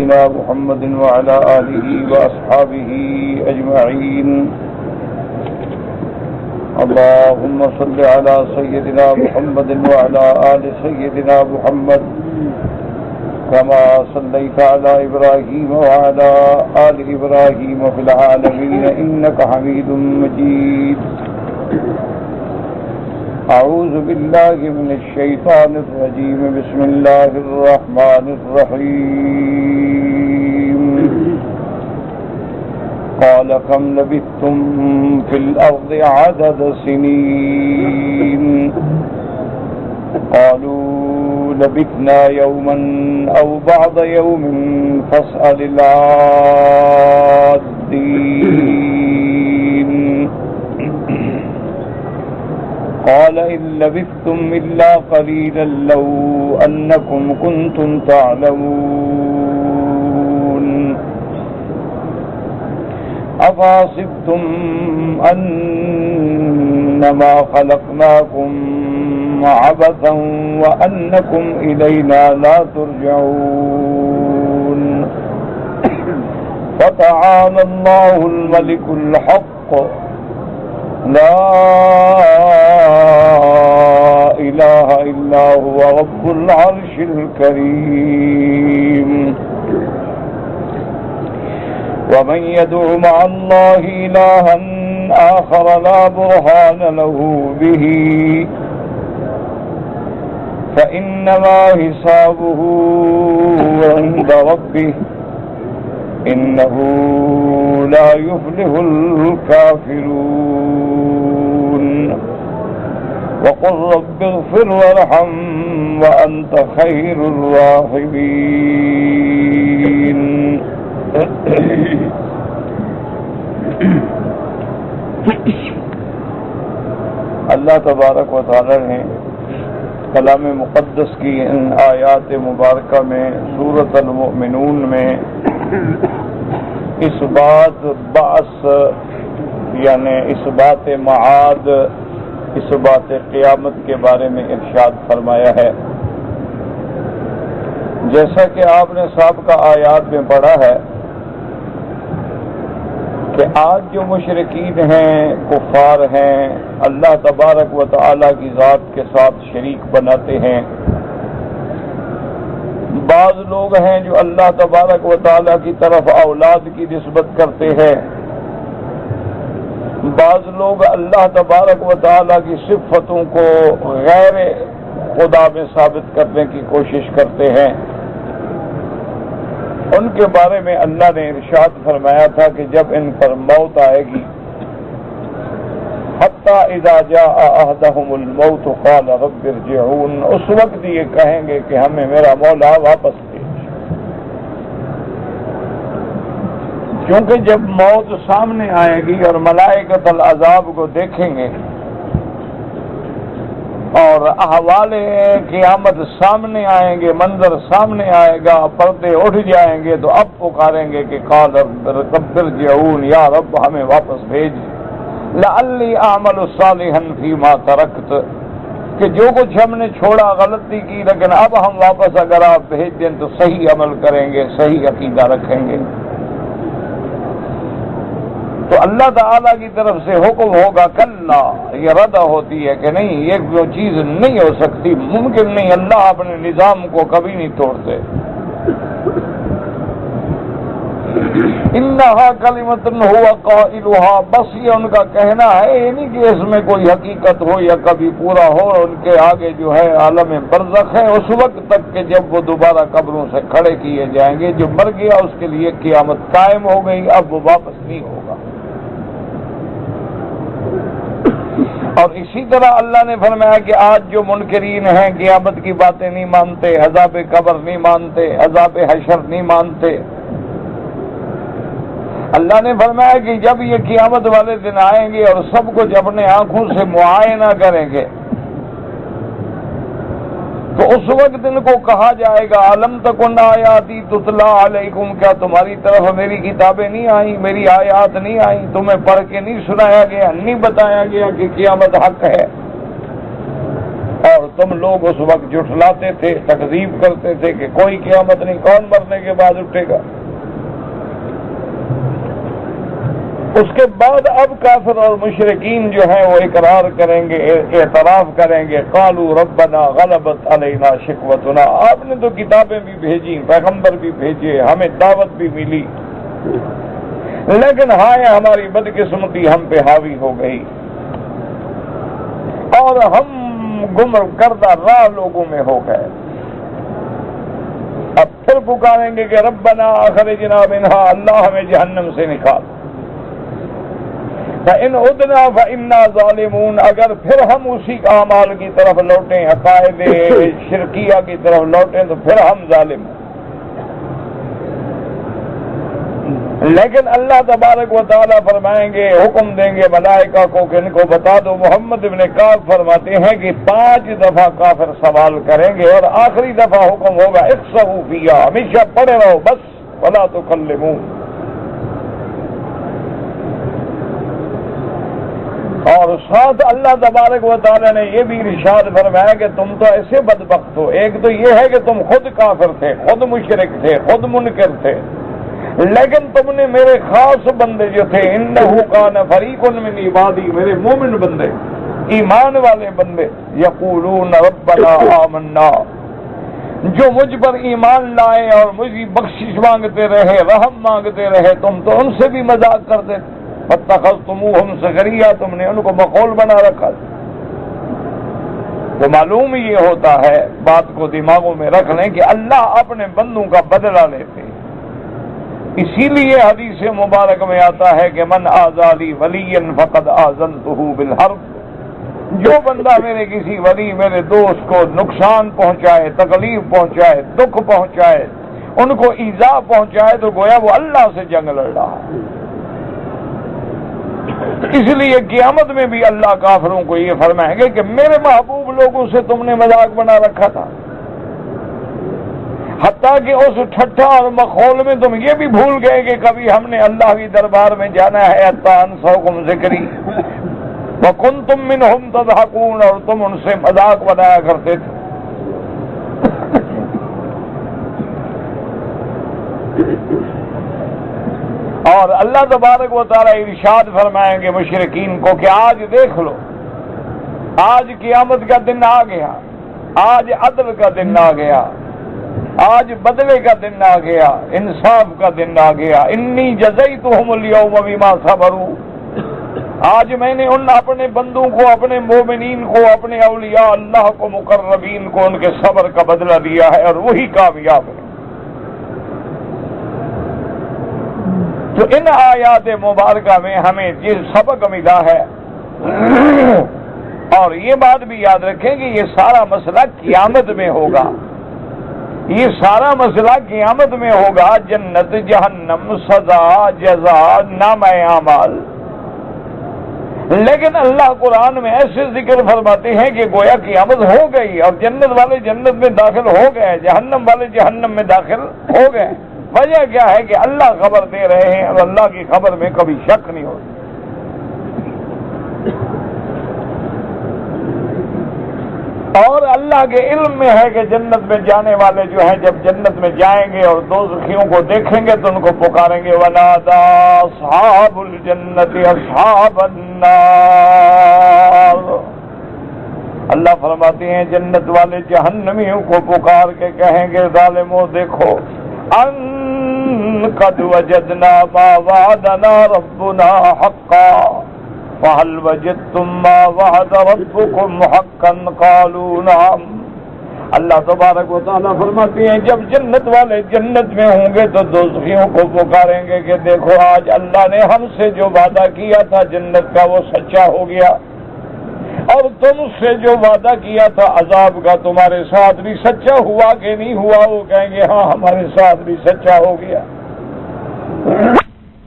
سيدنا محمد وعلى آله وأصحابه أجمعين. اللهم صل على سيدنا محمد وعلى آل سيدنا محمد كما صليت على إبراهيم وعلى آل إبراهيم في العالمين إنك حميد مجيد. أعوذ بالله من الشيطان الرجيم. بسم الله الرحمن الرحيم. قال كم لبثتم في الأرض عدد سنين قالوا لبثنا يوما أو بعض يوم فاسأل العادين. قال إن لبثتم إلا قليلا لو أنكم كنتم تعلمون أفحسبتم أنما خلقناكم عبثا وأنكم إلينا لا ترجعون فتعالى الله الملك الحق لا إله إلا هو رب العرش الكريم. ومن يدع مع الله إلها آخر لا برهان له به فإنما حسابه عند ربه إنه لا يفلح الكافرون. وقل رب اغفر وارحم وأنت خير الراحمين. اللہ تبارک و تعالی نے کلام مقدس کی ان آیات مبارکہ میں سورۃ المؤمنون میں اس بات بعث یعنی اس بات معاد اس بات قیامت کے بارے میں ارشاد فرمایا ہے. جیسا کہ آپ نے سابقہ آیات میں پڑھا ہے کہ آج جو مشرکین ہیں کفار ہیں اللہ تبارک و تعالی کی ذات کے ساتھ شریک بناتے ہیں. بعض لوگ ہیں جو اللہ تبارک و تعالی کی طرف اولاد کی نسبت کرتے ہیں. بعض لوگ اللہ تبارک و تعالی کی صفتوں کو غیر خدا میں ثابت کرنے کی کوشش کرتے ہیں. ان کے بارے میں اللہ نے ارشاد فرمایا تھا کہ جب ان پر موت آئے گی حتی اذا جاء احدهم الموت قال رب ارجعون، اس وقت یہ کہیں گے کہ ہمیں میرا مولا واپس بھیج. کیونکہ جب موت سامنے آئے گی اور ملائکۃ العذاب کو دیکھیں گے اور احوال قیامت سامنے آئیں گے، منظر سامنے آئے گا، پردے اٹھ جائیں گے تو اب پکاریں گے کہ قال رب ارجعون، یا رب ہمیں واپس بھیج لعلی اعمل صالحا فیما ترکت، کہ جو کچھ ہم نے چھوڑا غلطی کی لیکن اب ہم واپس اگر آپ بھیج دیں تو صحیح عمل کریں گے، صحیح عقیدہ رکھیں گے. تو اللہ تعالیٰ کی طرف سے حکم ہوگا کلا، یہ رد ہوتی ہے کہ نہیں یہ جو چیز نہیں ہو سکتی، ممکن نہیں، اللہ اپنے نظام کو کبھی نہیں توڑتے. انہا کلمۃ ہوا قائلھا، بس یہ ان کا کہنا ہے، یہ نہیں کہ اس میں کوئی حقیقت ہو یا کبھی پورا ہو. ان کے آگے جو ہے عالم برزخ ہے اس وقت تک کہ جب وہ دوبارہ قبروں سے کھڑے کیے جائیں گے. جو مر گیا اس کے لیے قیامت قائم ہو گئی، اب وہ واپس نہیں ہوگا. اور اسی طرح اللہ نے فرمایا کہ آج جو منکرین ہیں قیامت کی باتیں نہیں مانتے، عذاب قبر نہیں مانتے، عذاب حشر نہیں مانتے، اللہ نے فرمایا کہ جب یہ قیامت والے دن آئیں گے اور سب کچھ اپنے آنکھوں سے معائنہ کریں گے تو اس وقت ان کو کہا جائے گا الم تکن آیاتی تتلا علیکم، کیا تمہاری طرف میری کتابیں نہیں آئیں، میری آیات نہیں آئیں، تمہیں پڑھ کے نہیں سنایا گیا، نہیں بتایا گیا کہ قیامت حق ہے. اور تم لوگ اس وقت جھٹلاتے تھے، تکذیب کرتے تھے کہ کوئی قیامت نہیں، کون مرنے کے بعد اٹھے گا؟ اس کے بعد اب کافر اور مشرکین جو ہیں وہ اقرار کریں گے، اعتراف کریں گے، قالوا ربنا غلبت علینا شقوتنا، آپ نے تو کتابیں بھی بھیجی، پیغمبر بھی بھیجے، ہمیں دعوت بھی ملی، لیکن ہائے ہماری بدقسمتی ہم پہ حاوی ہو گئی اور ہم گمراہ کردہ راہ لوگوں میں ہو گئے۔ اب پھر پکاریں گے کہ ربنا اخرجنا منہا، اللہ ہمیں جہنم سے نکال، فَإِنْ عُدْنَا فَإِنَّا ظَالِمُونَ، اگر پھر ہم اسی اعمال کی طرف لوٹیں، عقائد شرکیہ کی طرف لوٹیں تو پھر ہم ظالم ہیں۔ لیکن اللہ تبارک و تعالیٰ فرمائیں گے، حکم دیں گے ملائکہ کو کہ ان کو بتا دو، محمد ابن کعب فرماتے ہیں کہ 5 دفعہ کافر سوال کریں گے اور آخری دفعہ حکم ہوگا اخسئوا فیہا، ہمیشہ پڑے رہو بس، ولا تکلمون۔ اور ساتھ اللہ تبارک و تعالیٰ نے یہ بھی ارشاد فرمایا کہ تم تو ایسے بدبخت ہو، ایک تو یہ ہے کہ تم خود کافر تھے، خود مشرک تھے، خود منکر تھے، لیکن تم نے میرے خاص بندے جو تھے، انہ کان فریق من عبادی، میرے مومن بندے، ایمان والے بندے، یقولون ربنا آمنا، جو مجھ پر ایمان لائے اور مجھے بخشش مانگتے رہے، رحم مانگتے رہے، تم تو ان سے بھی مذاق کرتے تھے، فاتخذتموہم سخریا، تم نے ان کو مخول بنا رکھا۔ تو معلوم یہ ہوتا ہے، بات کو دماغوں میں رکھ لیں کہ اللہ اپنے بندوں کا بدلہ لیتے، اسی لیے حدیث مبارک میں آتا ہے کہ من آذی لی ولی فقد آذنتہ بالحرب، جو بندہ میرے کسی ولی، میرے دوست کو نقصان پہنچائے، تکلیف پہنچائے، دکھ پہنچائے، ان کو ایذا پہنچائے، تو گویا وہ اللہ سے جنگ لڑ رہا ہے۔ اس لیے قیامت میں بھی اللہ کافروں کو یہ فرمائیں گے کہ میرے محبوب لوگوں سے تم نے مذاق بنا رکھا تھا، حتیٰ کہ اس ٹھٹھا اور مخول میں تم یہ بھی بھول گئے کہ کبھی ہم نے اللہ کی دربار میں جانا ہے، حتی انسوکم ذکری وکنتم منہم تضحکون، اور تم ان سے مذاق بنایا کرتے تھے۔ اور اللہ تبارک و تعالیٰ ارشاد فرمائیں گے مشرکین کو کہ آج دیکھ لو، آج قیامت کا دن آ گیا، آج عدل کا دن آ گیا، آج بدلے کا دن آ گیا، انصاف کا دن آ گیا، انی جزیتہم اليوم بما صبروا، آج میں نے ان اپنے بندوں کو، اپنے مومنین کو، اپنے اولیاء اللہ کو، مقربین کو ان کے صبر کا بدلہ دیا ہے اور وہی کامیاب ہے۔ تو ان آیات مبارکہ میں ہمیں جس سبق ملا ہے، اور یہ بات بھی یاد رکھیں کہ یہ سارا مسئلہ قیامت میں ہوگا، یہ سارا مسئلہ قیامت میں ہوگا، جنت، جہنم، سزا، جزا، نامہ اعمال۔ لیکن اللہ قرآن میں ایسے ذکر فرماتے ہیں کہ گویا قیامت ہو گئی اور جنت والے جنت میں داخل ہو گئے، جہنم والے جہنم میں داخل ہو گئے۔ وجہ کیا ہے کہ اللہ خبر دے رہے ہیں اور اللہ کی خبر میں کبھی شک نہیں ہوتا۔ اور اللہ کے علم میں ہے کہ جنت میں جانے والے جو ہیں جب جنت میں جائیں گے اور دوزخیوں کو دیکھیں گے تو ان کو پکاریں گے وَنَادَى أَصْحَابُ الْجَنَّةِ أَصْحَابَ النَّارِ، اللہ فرماتے ہیں جنت والے جہنمیوں کو پکار کے کہیں گے ظالموں دیکھو، قد وجدنا ما وعدنا ربنا حقا فهل وجدتم ما وعد ربكم حقا قالوا نعم۔ اللہ تبارک و تعالیٰ فرماتے ہیں جب جنت والے جنت میں ہوں گے تو دوزخیوں کو پکاریں گے کہ دیکھو آج اللہ نے ہم سے جو وعدہ کیا تھا جنت کا وہ سچا ہو گیا، اور تم سے جو وعدہ کیا تھا عذاب کا تمہارے ساتھ بھی سچا ہوا کہ نہیں ہوا؟ وہ کہیں گے ہاں ہمارے ساتھ بھی سچا ہو گیا۔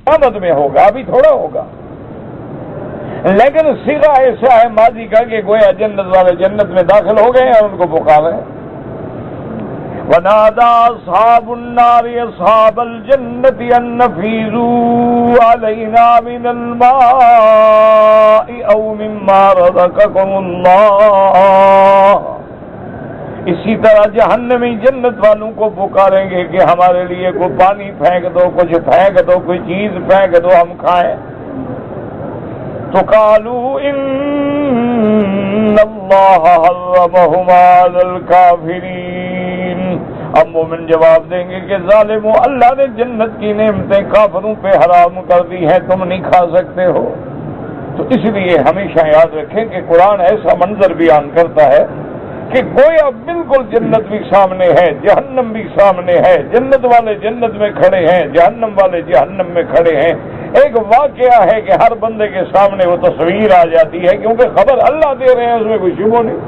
قیامت میں ہوگا، ابھی تھوڑا ہوگا، لیکن صیغہ ایسا ہے ماضی کا کہ گویا جنت والے جنت میں داخل ہو گئے اور ان کو پکار رہے ہیں۔ ونادى أصحاب النار أصحاب الجنة أن نفيذوا علينا من الماء أو مما رزقكم الله. اسی طرح جہنمی جنت والوں کو پکاریں گے کہ ہمارے لیے کوئی پانی پھینک دو، کچھ پھینک دو، کوئی چیز پھینک دو ہم کھائیں. تو قالوا ان اللہ حرمہما علی الکافرین. اب مومن جواب دیں گے کہ ظالمو، اللہ نے جنت کی نعمتیں کافروں پہ حرام کر دی ہیں، تم نہیں کھا سکتے ہو. تو اس لیے ہمیشہ یاد رکھیں کہ قرآن ایسا منظر بیان کرتا ہے کہ گویا بالکل جنت بھی سامنے ہے، جہنم بھی سامنے ہے، جنت والے جنت میں کھڑے ہیں، جہنم والے جہنم میں کھڑے ہیں. ایک واقعہ ہے کہ ہر بندے کے سامنے وہ تصویر آ جاتی ہے، کیونکہ خبر اللہ دے رہے ہیں، اس میں کوئی شبہ نہیں.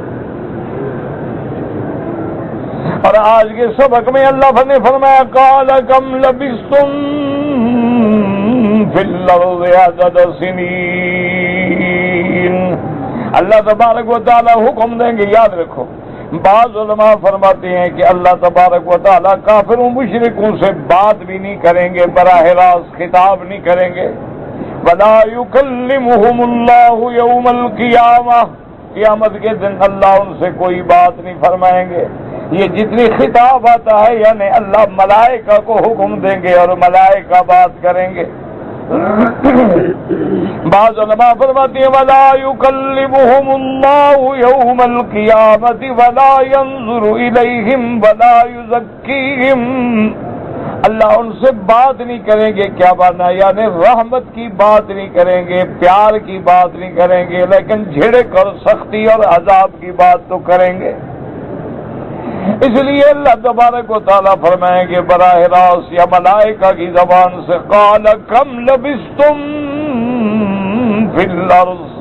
اور آج کے سبق میں اللہ نے فرمایا قال کم لبثتم فی الارض عدد سنین. اللہ تبارک و تعالی حکم دیں گے. یاد رکھو، بعض علماء فرماتے ہیں کہ اللہ تبارک و تعالی کافروں مشرکوں سے بات بھی نہیں کریں گے، براہ راست خطاب نہیں کریں گے. ولا یکلمہم اللہ یوم القیامہ. قیامت کے دن اللہ ان سے کوئی بات نہیں فرمائیں گے. یہ جتنی خطاب آتا ہے یعنی اللہ ملائکہ کو حکم دیں گے اور ملائکہ بات کریں گے. بعض علماء فرماتے ہیں ولا یکلمہم اللہ یوم القیامۃ ولا ینظر الیہم ولا یزکیہم. اللہ ان سے بات نہیں کریں گے. کیا مانا؟ یعنی رحمت کی بات نہیں کریں گے، پیار کی بات نہیں کریں گے، لیکن جھڑک اور سختی اور عذاب کی بات تو کریں گے. اس لیے اللہ تبارک و تعالیٰ فرمائیں گے براہ راست یا ملائکہ کی زبان سے قال کم لبثتم فی الارض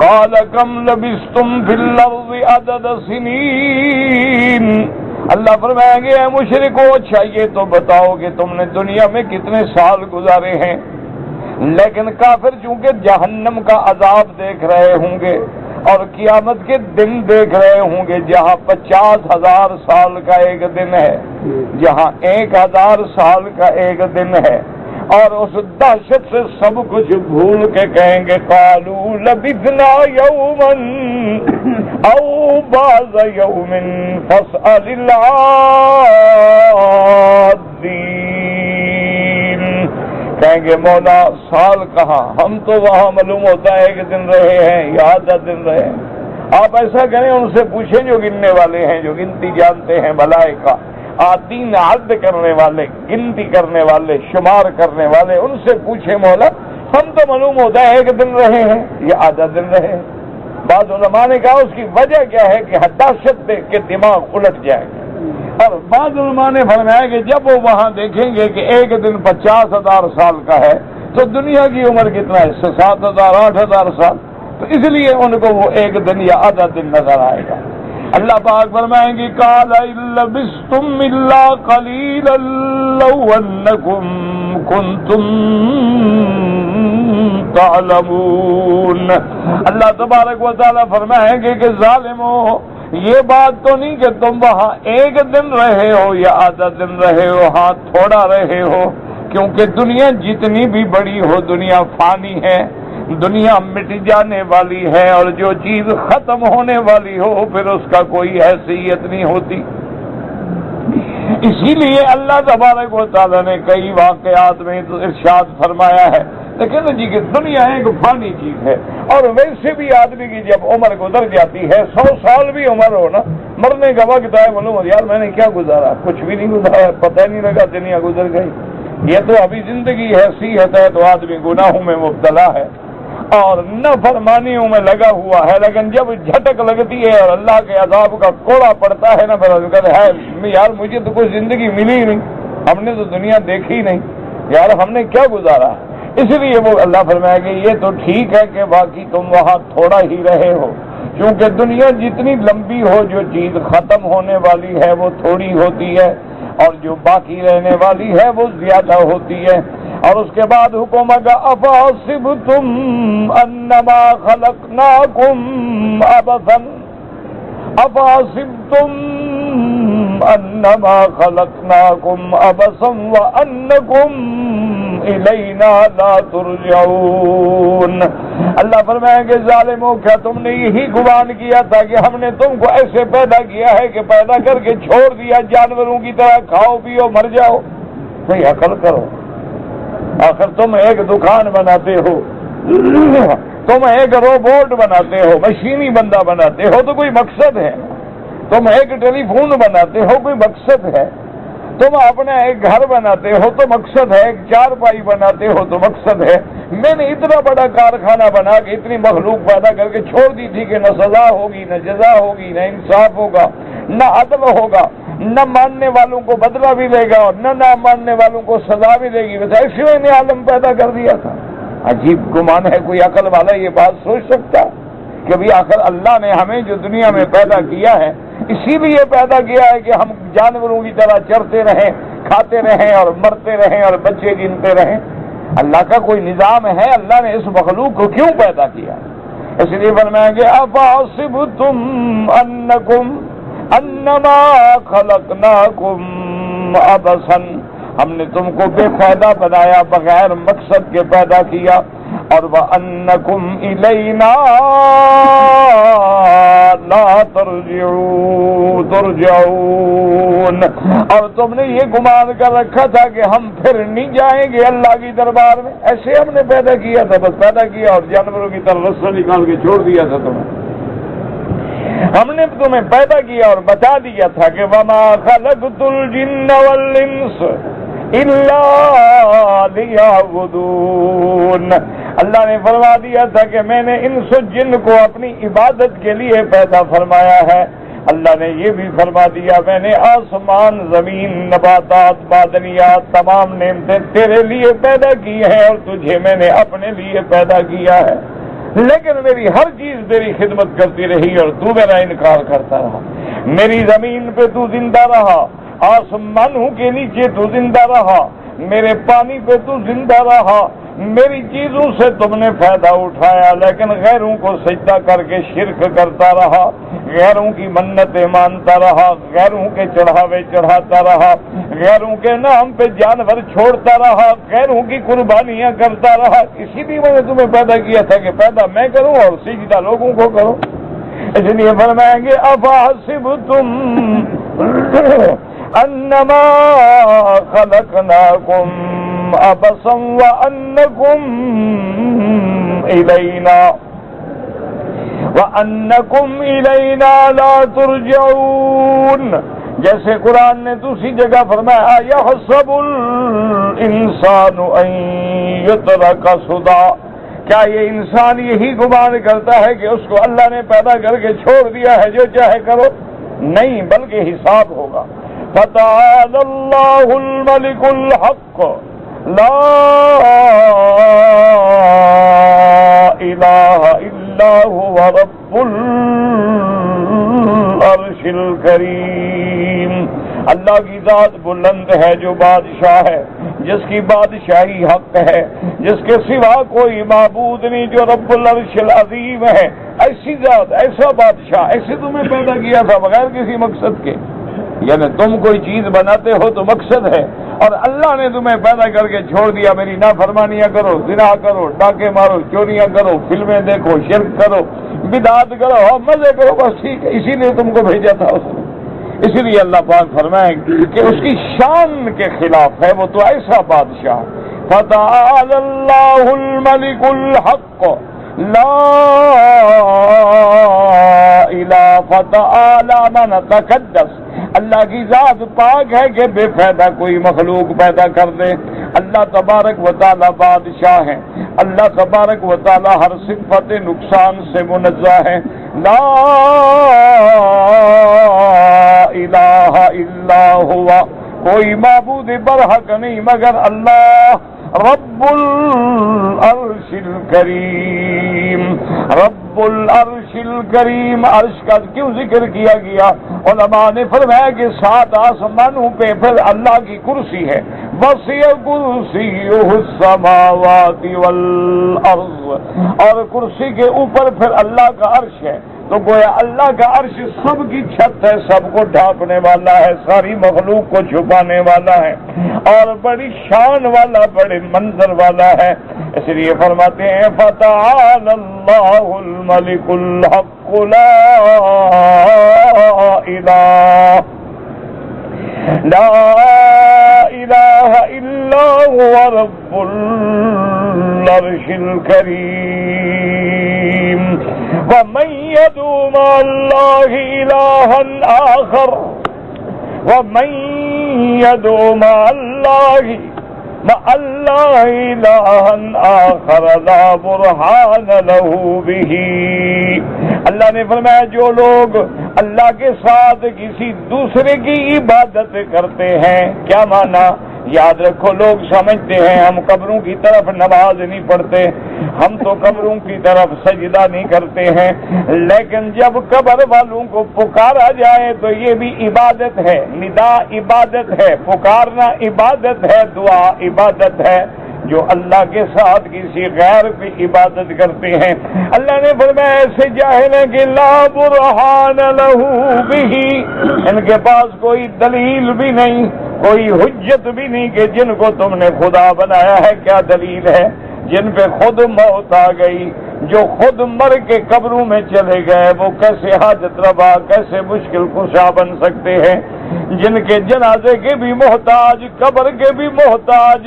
قال کم لبثتم فی الارض عدد سنین. اللہ فرمائیں گے اے مشرکو، اچھا یہ تو بتاؤ کہ تم نے دنیا میں کتنے سال گزارے ہیں. لیکن کافر چونکہ جہنم کا عذاب دیکھ رہے ہوں گے اور قیامت کے دن دیکھ رہے ہوں گے جہاں 50,000 سال کا ایک دن ہے، جہاں 1,000 سال کا ایک دن ہے، اور اس دہشت سے سب کچھ بھول کے کہیں گے قالوا لبثنا یوما او بعض یوم فاسأل العادین. کہیں گے مولا سال کہاں، ہم تو وہاں معلوم ہوتا ہے کہ دن رہے ہیں یا آدھا دن رہے ہیں. آپ ایسا کریں ان سے پوچھیں جو گننے والے ہیں، جو گنتی جانتے ہیں، ملائکہ آدین عد کرنے والے، گنتی کرنے والے، شمار کرنے والے، ان سے پوچھیں مولا ہم تو معلوم ہوتا ہے ایک دن رہے ہیں یا آدھا دن رہے ہیں. بعض علماء نے کہا اس کی وجہ کیا ہے کہ دہشت دیکھ کے دماغ الٹ جائے گا. اور بعض علماء نے فرمایا کہ جب وہ وہاں دیکھیں گے کہ ایک دن 50,000 سال کا ہے تو دنیا کی عمر کتنا ہے؟ 7,000 8,000 سال. تو اس لیے ان کو وہ ایک دن یا آدھا دن نظر آئے گا. اللہ پاک فرمائیں گے قال ان لبثتم الا قلیلا لو انکم کنتم تعلمون. اللہ تبارک و تعالی فرمائیں گے کہ ظالمو، یہ بات تو نہیں کہ تم وہاں ایک دن رہے ہو یا آدھا دن رہے ہو، ہاں تھوڑا رہے ہو، کیونکہ دنیا جتنی بھی بڑی ہو دنیا فانی ہے، دنیا مٹ جانے والی ہے، اور جو چیز ختم ہونے والی ہو پھر اس کا کوئی حیثیت نہیں ہوتی. اسی لیے اللہ تبارک و تعالیٰ نے کئی واقعات میں ارشاد فرمایا ہے لیکن جی کہ دنیا ایک فانی چیز ہے. اور ویسے بھی آدمی کی جب عمر گزر جاتی ہے، 100 سال بھی عمر ہو نا، مرنے کا وقت آئے معلوم یار میں نے کیا گزارا، کچھ بھی نہیں گزارا، پتہ ہی نہیں لگا دنیا گزر گئی. یہ تو ابھی زندگی ہے، صحت ہے تو آدمی گناہوں میں مبتلا ہے اور نافرمانیوں میں لگا ہوا ہے، لیکن جب جھٹک لگتی ہے اور اللہ کے عذاب کا کوڑا پڑتا ہے نا، پھر کہتے ہے یار مجھے تو کوئی زندگی ملی ہی نہیں، ہم نے تو دنیا دیکھی ہی نہیں، یار ہم نے کیا گزارا. اس لیے وہ اللہ فرمائے گا یہ تو ٹھیک ہے کہ باقی تم وہاں تھوڑا ہی رہے ہو، کیونکہ دنیا جتنی لمبی ہو جو چیز ختم ہونے والی ہے وہ تھوڑی ہوتی ہے اور جو باقی رہنے والی ہے وہ زیادہ ہوتی ہے. اور اس کے بعد حکم کا افحسبتم انما خلقناکم عبثا افحسبتم انما خلقناکم عبثا وانکم الینا لا ترجعون۔ اللہ فرمائیں کہ ظالموں، کیا تم نے یہی گمان کیا تھا کہ ہم نے تم کو ایسے پیدا کیا ہے کہ پیدا کر کے چھوڑ دیا جانوروں کی طرح، کھاؤ پیو مر جاؤ؟ نہیں، عقل کرو۔ آخر تم ایک دکان بناتے ہو، تم ایک روبوٹ بناتے ہو، مشینی بندہ بناتے ہو تو کوئی مقصد ہے، تم ایک ٹیلی فون بناتے ہو کوئی مقصد ہے، تم اپنا ایک گھر بناتے ہو تو مقصد ہے، ایک چارپائی بناتے ہو تو مقصد ہے۔ میں نے اتنا بڑا کارخانہ بنا کے اتنی مخلوق پیدا کر کے چھوڑ دی تھی کہ نہ سزا ہوگی، نہ جزا ہوگی، نہ انصاف ہوگا، نہ عدل ہوگا، نہ ماننے والوں کو بدلہ بھی دے گا اور نہ ماننے والوں کو سزا بھی دے گی۔ ویسے ایسے میں نے عالم پیدا کر دیا تھا۔ عجیب گمان ہے، کوئی عقل والا یہ بات سوچ سکتا کہ بھی آخر اللہ نے ہمیں جو دنیا میں پیدا کیا ہے اسی لیے پیدا کیا ہے کہ ہم جانوروں کی طرح چرتے رہیں، کھاتے رہیں اور مرتے رہیں اور بچے گنتے رہیں؟ اللہ کا کوئی نظام ہے؟ اللہ نے اس مخلوق کو کیوں پیدا کیا؟ اس لیے فرمائیں گے افحسبتم انما خلقناکم عبثا، ہم نے تم کو بے فائدہ بنایا، بغیر مقصد کے پیدا کیا، اور وَأَنَّكُمْ إِلَيْنَا لَا ترجعون، اور تم نے یہ گمان کر رکھا تھا کہ ہم پھر نہیں جائیں گے اللہ کی دربار میں۔ ایسے ہم نے پیدا کیا تھا، بس پیدا کیا اور جانوروں کی طرح رسہ نکال کے چھوڑ دیا تھا تمہیں۔ ہم نے تمہیں پیدا کیا اور بتا دیا تھا کہ وَمَا خَلَقْتُ الْجِنَّ وَالْإِنسَ إِلَّا لِيَعْبُدُونَ، اللہ نے فرما دیا تھا کہ میں نے انس و جن کو اپنی عبادت کے لیے پیدا فرمایا ہے۔ اللہ نے یہ بھی فرما دیا میں نے آسمان، زمین، نباتات، معدنیات، تمام نعمتیں تیرے لیے پیدا کی ہیں اور تجھے میں نے اپنے لیے پیدا کیا ہے، لیکن میری ہر چیز تیری خدمت کرتی رہی اور تو میرا انکار کرتا رہا۔ میری زمین پہ تو زندہ رہا، آسمانوں کے نیچے تو زندہ رہا، میرے پانی پہ تو زندہ رہا، میری چیزوں سے تم نے فائدہ اٹھایا، لیکن غیروں کو سجدہ کر کے شرک کرتا رہا، غیروں کی منتیں مانتا رہا، غیروں کے چڑھاوے چڑھاتا رہا، غیروں کے نام پہ جانور چھوڑتا رہا، غیروں کی قربانیاں کرتا رہا۔ اسی لیے میں نے تمہیں پیدا کیا تھا کہ پیدا میں کروں اور سجدہ لوگوں کو کروں۔ اس لیے فرمائیں گے افحسبتم انما خلقناکم عبثا وانکم الینا لا ترجعون، جیسے قرآن نے دوسری جگہ فرمایا یحسب الانسان ان یترک سدی، کیا یہ انسان یہی گمان کرتا ہے کہ اس کو اللہ نے پیدا کر کے چھوڑ دیا ہے جو چاہے کرو؟ نہیں، بلکہ حساب ہوگا۔ فتعالى الله الملك الحق لا إله إلا هو رب العرش الكريم، اللہ کی ذات بلند ہے جو بادشاہ ہے، جس کی بادشاہی حق ہے، جس کے سوا کوئی معبود نہیں، جو رب العرش العظیم ہے۔ ایسی ذات، ایسا بادشاہ، ایسے تمہیں پیدا کیا تھا بغیر کسی مقصد کے۔ یعنی تم کوئی چیز بناتے ہو تو مقصد ہے، اور اللہ نے تمہیں پیدا کر کے چھوڑ دیا میری نافرمانیاں کرو، زنا کرو، ڈاکے مارو، چوریاں کرو، فلمیں دیکھو، شرک کرو، بدعات کرو اور مزے کرو، بس ٹھیک ہے، اسی لیے تم کو بھیجا تھا اس نے۔ اسی لیے اللہ پاک فرمائے کہ اس کی شان کے خلاف ہے، وہ تو ایسا بادشاہ۔ فتعالى الله الملك الحق لا الہ، فتعالى من تقدس، اللہ کی ذات پاک ہے کہ بے فائدہ کوئی مخلوق پیدا کر دے۔ اللہ تبارک و تعالی بادشاہ ہے، اللہ تبارک و تعالی ہر صفت نقصان سے منزہ ہے۔ لا الہ الا ہوا، کوئی معبود برحق نہیں مگر اللہ۔ رب العرش الکریم، رب العرش الکریم، عرش کا کیوں ذکر کیا گیا؟ علماء نے فرمایا کہ 7 آسمانوں پہ پھر اللہ کی کرسی ہے، وسع کرسیہ السماوات والارض، اور کرسی کے اوپر پھر اللہ کا عرش ہے۔ تو گویا اللہ کا عرش سب کی چھت ہے، سب کو ڈھانپنے والا ہے، ساری مخلوق کو چھپانے والا ہے، اور بڑی شان والا، بڑے منظر والا ہے۔ اس لیے فرماتے ہیں فتعالى اللہ الملک الحق لا الہ الا هو رب العرش الکریم ومن يدعو مع الله إلها آخر ومن يدعو مع الله إلها آخر لا برهان له به۔ اللہ نے فرمایا جو لوگ اللہ کے ساتھ کسی دوسرے کی عبادت کرتے ہیں، کیا مانا؟ یاد رکھو، لوگ سمجھتے ہیں ہم قبروں کی طرف نماز نہیں پڑھتے، ہم تو قبروں کی طرف سجدہ نہیں کرتے ہیں، لیکن جب قبر والوں کو پکارا جائے تو یہ بھی عبادت ہے، ندا عبادت ہے، پکارنا عبادت ہے، دعا عبادت ہے۔ جو اللہ کے ساتھ کسی غیر کی عبادت کرتے ہیں، اللہ نے فرمایا ایسے جاہل ہیں کہ لا برہان لہ بہ، ان کے پاس کوئی دلیل بھی نہیں، کوئی حجت بھی نہیں کہ جن کو تم نے خدا بنایا ہے کیا دلیل ہے؟ جن پہ خود موت آ گئی، جو خود مر کے قبروں میں چلے گئے، وہ کیسے حاجت روا، کیسے مشکل کشا بن سکتے ہیں؟ جن کے جنازے کے بھی محتاج، قبر کے بھی محتاج،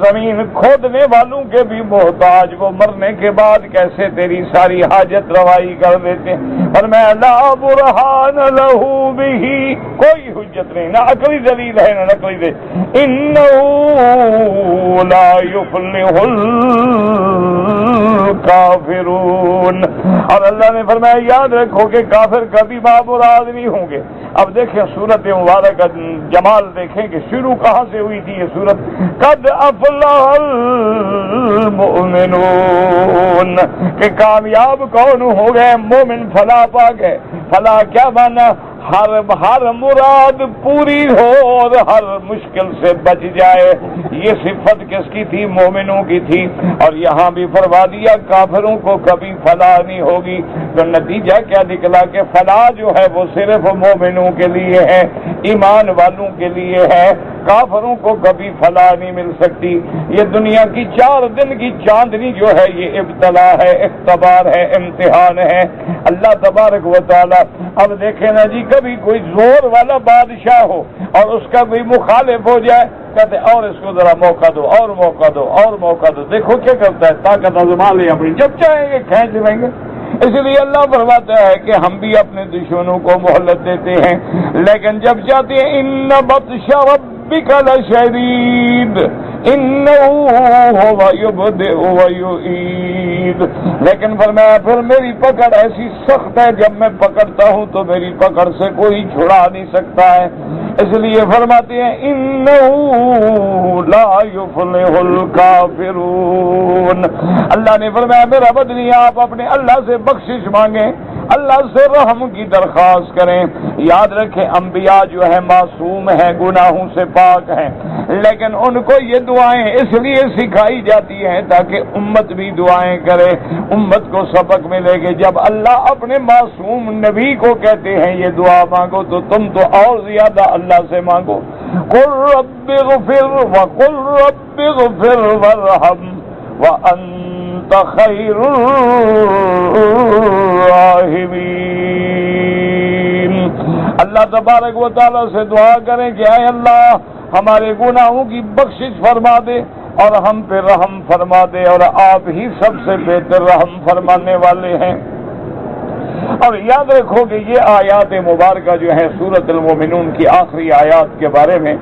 زمین کھودنے والوں کے بھی محتاج، وہ مرنے کے بعد کیسے تیری ساری حاجت روائی کر دیتے؟ اور میں لا برہان لہ بہ، کوئی حجت نہیں، نہ عقلی دلیل ہے نہ نقلی دلیل۔ انہ لا یفلح الکافرون، اور اللہ نے فرمایا یاد رکھو کہ کافر کبھی بامراد نہیں ہوں گے۔ اب دیکھیں سورت مبارک جمال دیکھیں کہ شروع کہاں سے ہوئی تھی یہ سورت، قد افلح المؤمنون، کہ کامیاب کون ہو گئے؟ مومن فلاح پا گئے۔ فلاح کیا مانا؟ ہر مراد پوری ہو اور ہر مشکل سے بچ جائے۔ یہ صفت کس کی تھی؟ مومنوں کی تھی، اور یہاں بھی فرما دیا کافروں کو کبھی فلاح نہیں ہوگی۔ تو نتیجہ کیا نکلا کہ فلاح جو ہے وہ صرف مومنوں کے لیے ہے، ایمان والوں کے لیے ہے، کافروں کو کبھی فلاح نہیں مل سکتی۔ یہ دنیا کی 4 دن کی چاندنی جو ہے یہ ابتلا ہے، اختبار ہے، امتحان ہے اللہ تبارک و تعالی۔ اب دیکھیں نا جی، کبھی کوئی زور والا بادشاہ ہو اور اس کا کوئی مخالف ہو جائے، کہتے اور اس کو ذرا موقع دو، اور موقع دو، اور موقع دو۔ دیکھو کیا کرتا ہے، طاقت آزما لے اپنی، جب چاہیں گے کھینچ لیں گے۔ اس لیے اللہ فرماتا ہے کہ ہم بھی اپنے دشمنوں کو مہلت دیتے ہیں، لیکن جب چاہتے ہیں ان بطش ربک لشدید انہ هو یبدئ ویعید، لیکن فرمایا پھر میری پکڑ ایسی سخت ہے، جب میں پکڑتا ہوں تو میری پکڑ سے کوئی چھڑا نہیں سکتا ہے۔ اس لیے فرماتے ہیں انہ لا یفلح الکافرون۔ اللہ نے فرمایا میرا بدنی آپ اپنے اللہ سے بخشش مانگیں، اللہ سے رحم کی درخواست کریں۔ یاد رکھیں انبیاء جو ہیں معصوم ہیں، گناہوں سے پاک ہیں، لیکن ان کو یہ دعائیں اس لیے سکھائی جاتی ہیں تاکہ امت بھی دعائیں کرے، امت کو سبق ملے کہ جب اللہ اپنے معصوم نبی کو کہتے ہیں یہ دعا مانگو تو تم تو اور زیادہ اللہ سے مانگو۔ قل رب اغفر وقل رب اغفر وارحم وانت خیر الراحمین۔ اللہ تبارک و تعالیٰ سے دعا کریں کہ اے اللہ ہمارے گناہوں کی بخشش فرما دے اور ہم پہ رحم فرما دے، اور آپ ہی سب سے بہتر رحم فرمانے والے ہیں۔ اور یاد رکھو کہ یہ آیات مبارکہ جو ہیں سورۃ المومنون کی آخری آیات کے بارے میں،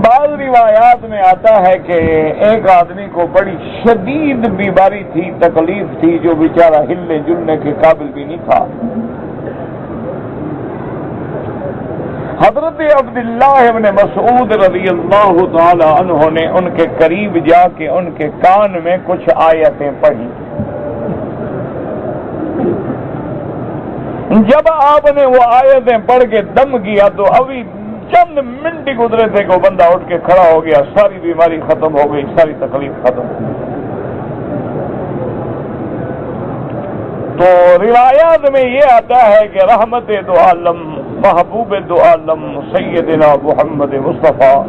بعض روایات میں آتا ہے کہ ایک آدمی کو بڑی شدید بیماری تھی، تکلیف تھی، جو بیچارہ ہلنے جلنے کے قابل بھی نہیں تھا۔ حضرت عبداللہ ابن مسعود رضی اللہ تعالی عنہ نے ان کے قریب جا کے ان کے کان میں کچھ آیتیں پڑھی۔ جب آپ نے وہ آیتیں پڑھ کے دم کیا تو ابھی چند منٹ گزرے تھے کہ وہ بندہ اٹھ کے کھڑا ہو گیا، ساری بیماری ختم ہو گئی، ساری تکلیف ختم ہو گئی۔ تو روایات میں یہ آتا ہے کہ رحمت دو عالم محبوب دو عالم سیدنا محمد مصطفیٰ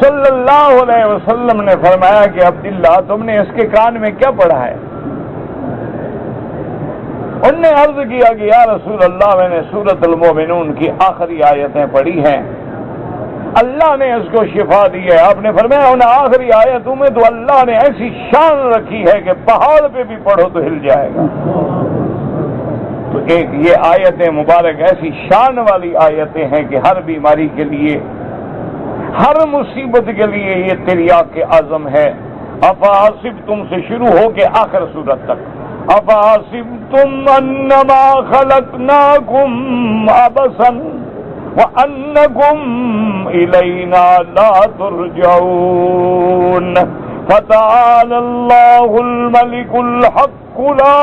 صلی اللہ علیہ وسلم نے فرمایا کہ عبداللہ تم نے اس کے کان میں کیا پڑھا ہے؟ انہوں نے عرض کیا کہ یا رسول اللہ میں نے سورۃ المومنون کی آخری آیتیں پڑھی ہیں، اللہ نے اس کو شفا دی ہے۔ آپ نے فرمایا ان آخری آیتوں میں تو اللہ نے ایسی شان رکھی ہے کہ پہاڑ پہ بھی پڑھو تو ہل جائے گا۔ تو ایک یہ آیتیں مبارک ایسی شان والی آیتیں ہیں کہ ہر بیماری کے لیے، ہر مصیبت کے لیے یہ تریاق اعظم ہے۔ افحسبتم سے شروع ہو کے آخر سورت تک، افحسبتم انما خلقناکم عبثا وانکم الینا لا ترجعون فتعالى الله الملك الحق لا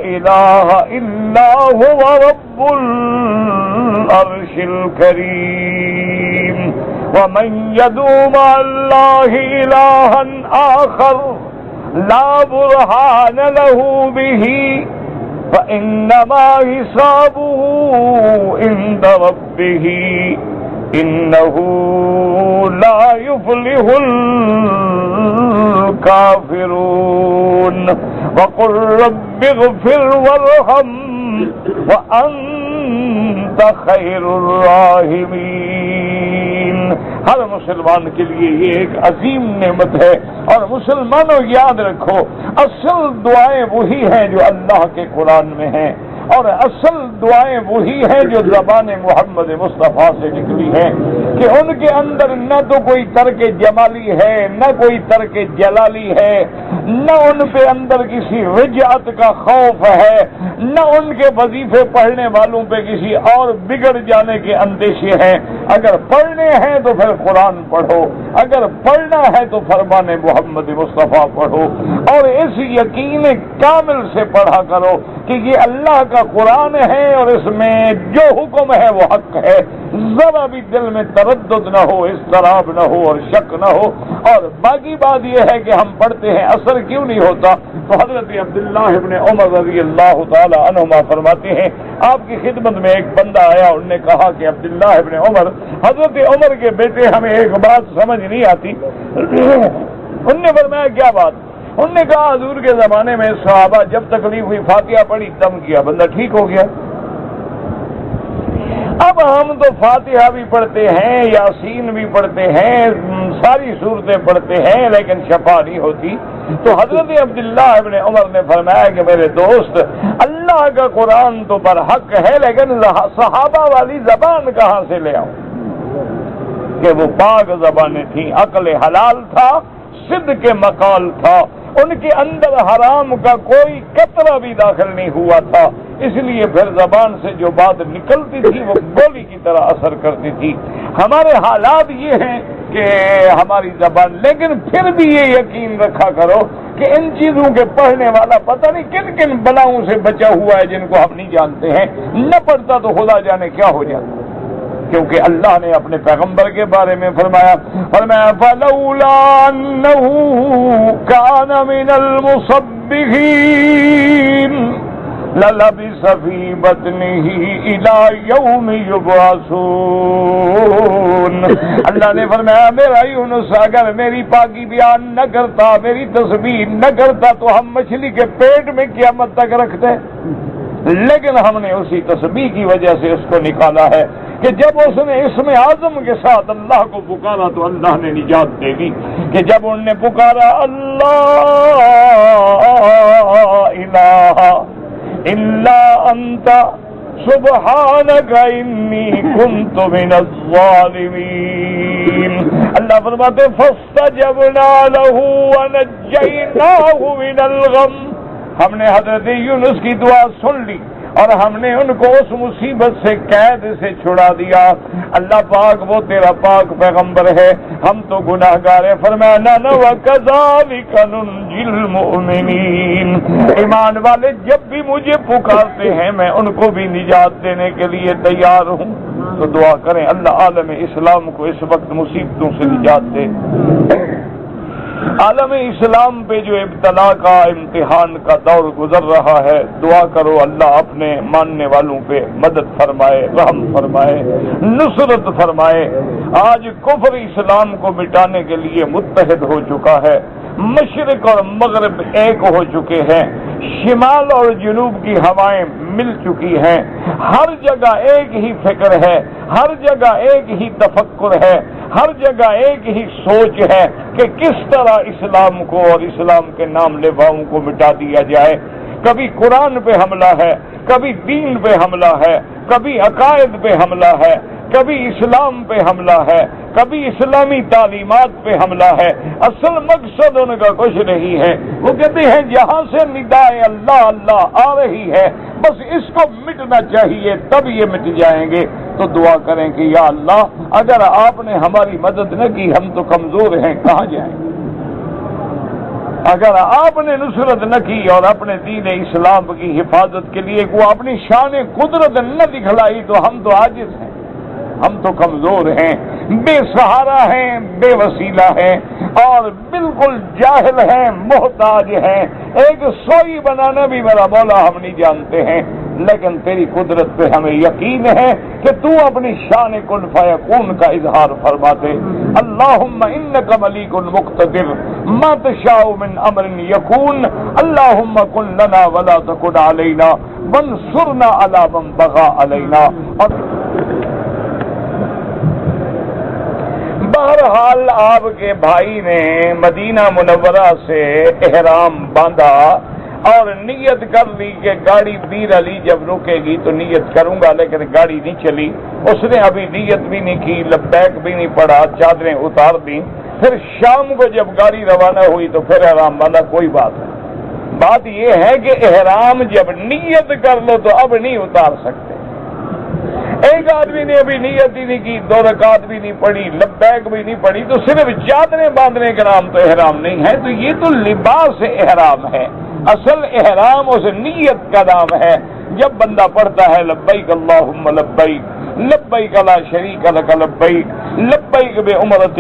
إله إلا هو رب العرش الكريم ومن يدعو مع الله إلها آخر لا برهان له به فإنما حسابه عند ربه إنه لا يفلح الكافرون وقل رب اغفر وارحم وأنت خير الراحمين۔ ہر مسلمان کے لیے یہ ایک عظیم نعمت ہے، اور مسلمانوں یاد رکھو اصل دعائیں وہی ہیں جو اللہ کے قرآن میں ہیں، اور اصل دعائیں وہی ہیں جو زبان محمد مصطفیٰ سے نکلی ہیں، کہ ان کے اندر نہ تو کوئی ترک جمالی ہے، نہ کوئی ترک جلالی ہے، نہ ان پہ اندر کسی رجعت کا خوف ہے، نہ ان کے وظیفے پڑھنے والوں پہ کسی اور بگڑ جانے کے اندیشے ہیں۔ اگر پڑھنے ہیں تو پھر قرآن پڑھو، اگر پڑھنا ہے تو فرمان محمد مصطفیٰ پڑھو، اور اس یقین کامل سے پڑھا کرو کہ یہ اللہ کا قرآن ہے اور اس میں جو حکم ہے وہ حق ہے، ذرا بھی دل میں تردد نہ ہو، اضطراب نہ ہو اور شک نہ ہو۔ اور باقی بات یہ ہے کہ ہم پڑھتے ہیں اثر کیوں نہیں ہوتا؟ تو حضرت عبداللہ ابن عمر رضی اللہ تعالی عنہما فرماتے ہیں آپ کی خدمت میں ایک بندہ آیا، انہوں نے کہا کہ عبداللہ ابن عمر، حضرت عمر کے بیٹے ہمیں ایک بات سمجھ نہیں آتی۔ انہوں نے فرمایا کیا بات؟ انہوں نے کہا حضور کے زمانے میں صحابہ جب تکلیف ہوئی فاتحہ پڑھی دم کیا، بندہ ٹھیک ہو گیا۔ اب ہم تو فاتحہ بھی پڑھتے ہیں، یاسین بھی پڑھتے ہیں، ساری صورتیں پڑھتے ہیں، لیکن شفا نہیں ہوتی۔ تو حضرت عبداللہ ابن عمر نے فرمایا کہ میرے دوست، اللہ کا قرآن تو برحق ہے، لیکن صحابہ والی زبان کہاں سے لے آؤں؟ کہ وہ پاک زبانیں تھیں، عقل حلال تھا، صدق مقال تھا، ان کے اندر حرام کا کوئی قطرہ بھی داخل نہیں ہوا تھا، اس لیے پھر زبان سے جو بات نکلتی تھی وہ گولی کی طرح اثر کرتی تھی۔ ہمارے حالات یہ ہیں کہ ہماری زبان، لیکن پھر بھی یہ یقین رکھا کرو کہ ان چیزوں کے پڑھنے والا پتہ نہیں کن کن بلاؤں سے بچا ہوا ہے جن کو ہم نہیں جانتے ہیں، نہ پڑھتا تو خدا جانے کیا ہو جاتا، کیونکہ اللہ نے اپنے پیغمبر کے بارے میں فرمایا فَلَوْلَا أَنَّهُ كَانَ مِنَ الْمُصَبِّحِينَ لَلَبِثَ فِي بَطْنِهِ إِلَى يَوْمِ يُبْعَثُونَ۔ اللہ نے فرمایا میرا یونس اگر میری پاکی بیان نہ کرتا، میری تسبیح نہ کرتا تو ہم مچھلی کے پیٹ میں قیامت تک رکھتے، لیکن ہم نے اسی تسبیح کی وجہ سے اس کو نکالا ہے کہ جب اس نے اسم اعظم کے ساتھ اللہ کو پکارا تو اللہ نے نجات دے دی، کہ جب انہوں نے پکارا اللہ الہ الا انت سبحانک انی کنت من الظالمین، اللہ فرماتے فاستجبنا له ونجیناہ من الغم، ہم نے حضرت یونس کی دعا سن لی اور ہم نے ان کو اس مصیبت سے، قید سے چھڑا دیا۔ اللہ پاک وہ تیرا پاک پیغمبر ہے، ہم تو گناہگار ہیں۔ فرمایا نہ وَكَذَلِكَ نُنْجِي الْمُؤْمِنِينَ، ایمان والے جب بھی مجھے پکارتے ہیں میں ان کو بھی نجات دینے کے لیے تیار ہوں۔ تو دعا کریں اللہ عالم اسلام کو اس وقت مصیبتوں سے نجات دے۔ عالم اسلام پہ جو ابتلا کا امتحان کا دور گزر رہا ہے، دعا کرو اللہ اپنے ماننے والوں پہ مدد فرمائے، رحم فرمائے، نصرت فرمائے۔ آج کفر اسلام کو مٹانے کے لیے متحد ہو چکا ہے، مشرق اور مغرب ایک ہو چکے ہیں، شمال اور جنوب کی ہوائیں مل چکی ہیں، ہر جگہ ایک ہی فکر ہے، ہر جگہ ایک ہی تفکر ہے، ہر جگہ ایک ہی سوچ ہے کہ کس طرح اسلام کو اور اسلام کے نام لیواؤں کو مٹا دیا جائے۔ کبھی قرآن پہ حملہ ہے، کبھی دین پہ حملہ ہے، کبھی عقائد پہ حملہ ہے، کبھی اسلام پہ حملہ ہے، کبھی اسلامی تعلیمات پہ حملہ ہے۔ اصل مقصد ان کا کچھ نہیں ہے، وہ کہتے ہیں جہاں سے ندائے اللہ اللہ آ رہی ہے بس اس کو مٹنا چاہیے تب یہ مٹ جائیں گے۔ تو دعا کریں کہ یا اللہ اگر آپ نے ہماری مدد نہ کی ہم تو کمزور ہیں، کہاں جائیں گے؟ اگر آپ نے نصرت نہ کی اور اپنے دین اسلام کی حفاظت کے لیے وہ اپنی شان قدرت نہ دکھلائی تو ہم تو عاجز ہیں، ہم تو کمزور ہیں، بے سہارا ہیں، بے وسیلہ ہیں اور بالکل جاہل ہیں، محتاج ہیں۔ ایک سوئی بنانا بھی میرا مولا ہم نہیں جانتے ہیں، لیکن تیری قدرت پہ ہمیں یقین ہے کہ تو اپنی شان کن فیکون کا اظہار فرما دے۔ اللہم انک ملیک مقتدر ما تشاء من امر یکون، اللہم کن لنا ولا تکن علینا وانصرنا علی من بغى علینا۔ بہرحال آپ کے بھائی نے مدینہ منورہ سے احرام باندھا اور نیت کر لی کہ گاڑی بیر علی جب رکے گی تو نیت کروں گا، لیکن گاڑی نہیں چلی۔ اس نے ابھی نیت بھی نہیں کی، لبیک بھی نہیں پڑا، چادریں اتار دیں۔ پھر شام کو جب گاڑی روانہ ہوئی تو پھر احرام باندھا۔ کوئی بات نہیں، بات یہ ہے کہ احرام جب نیت کر لو تو اب نہیں اتار سکتے۔ ایک آدمی نے ابھی نیت ہی نہیں کی، 2 رکعت بھی نہیں پڑھی، لبیک بھی نہیں پڑھی، تو صرف چادریں باندھنے کا نام تو احرام نہیں ہے، تو یہ تو لباس احرام ہے۔ اصل احرام اس نیت کا نام ہے۔ جب بندہ پڑھتا ہے لبیک اللہم لبیک لبیک لا شریک لک لبیک لبیک بعمرۃ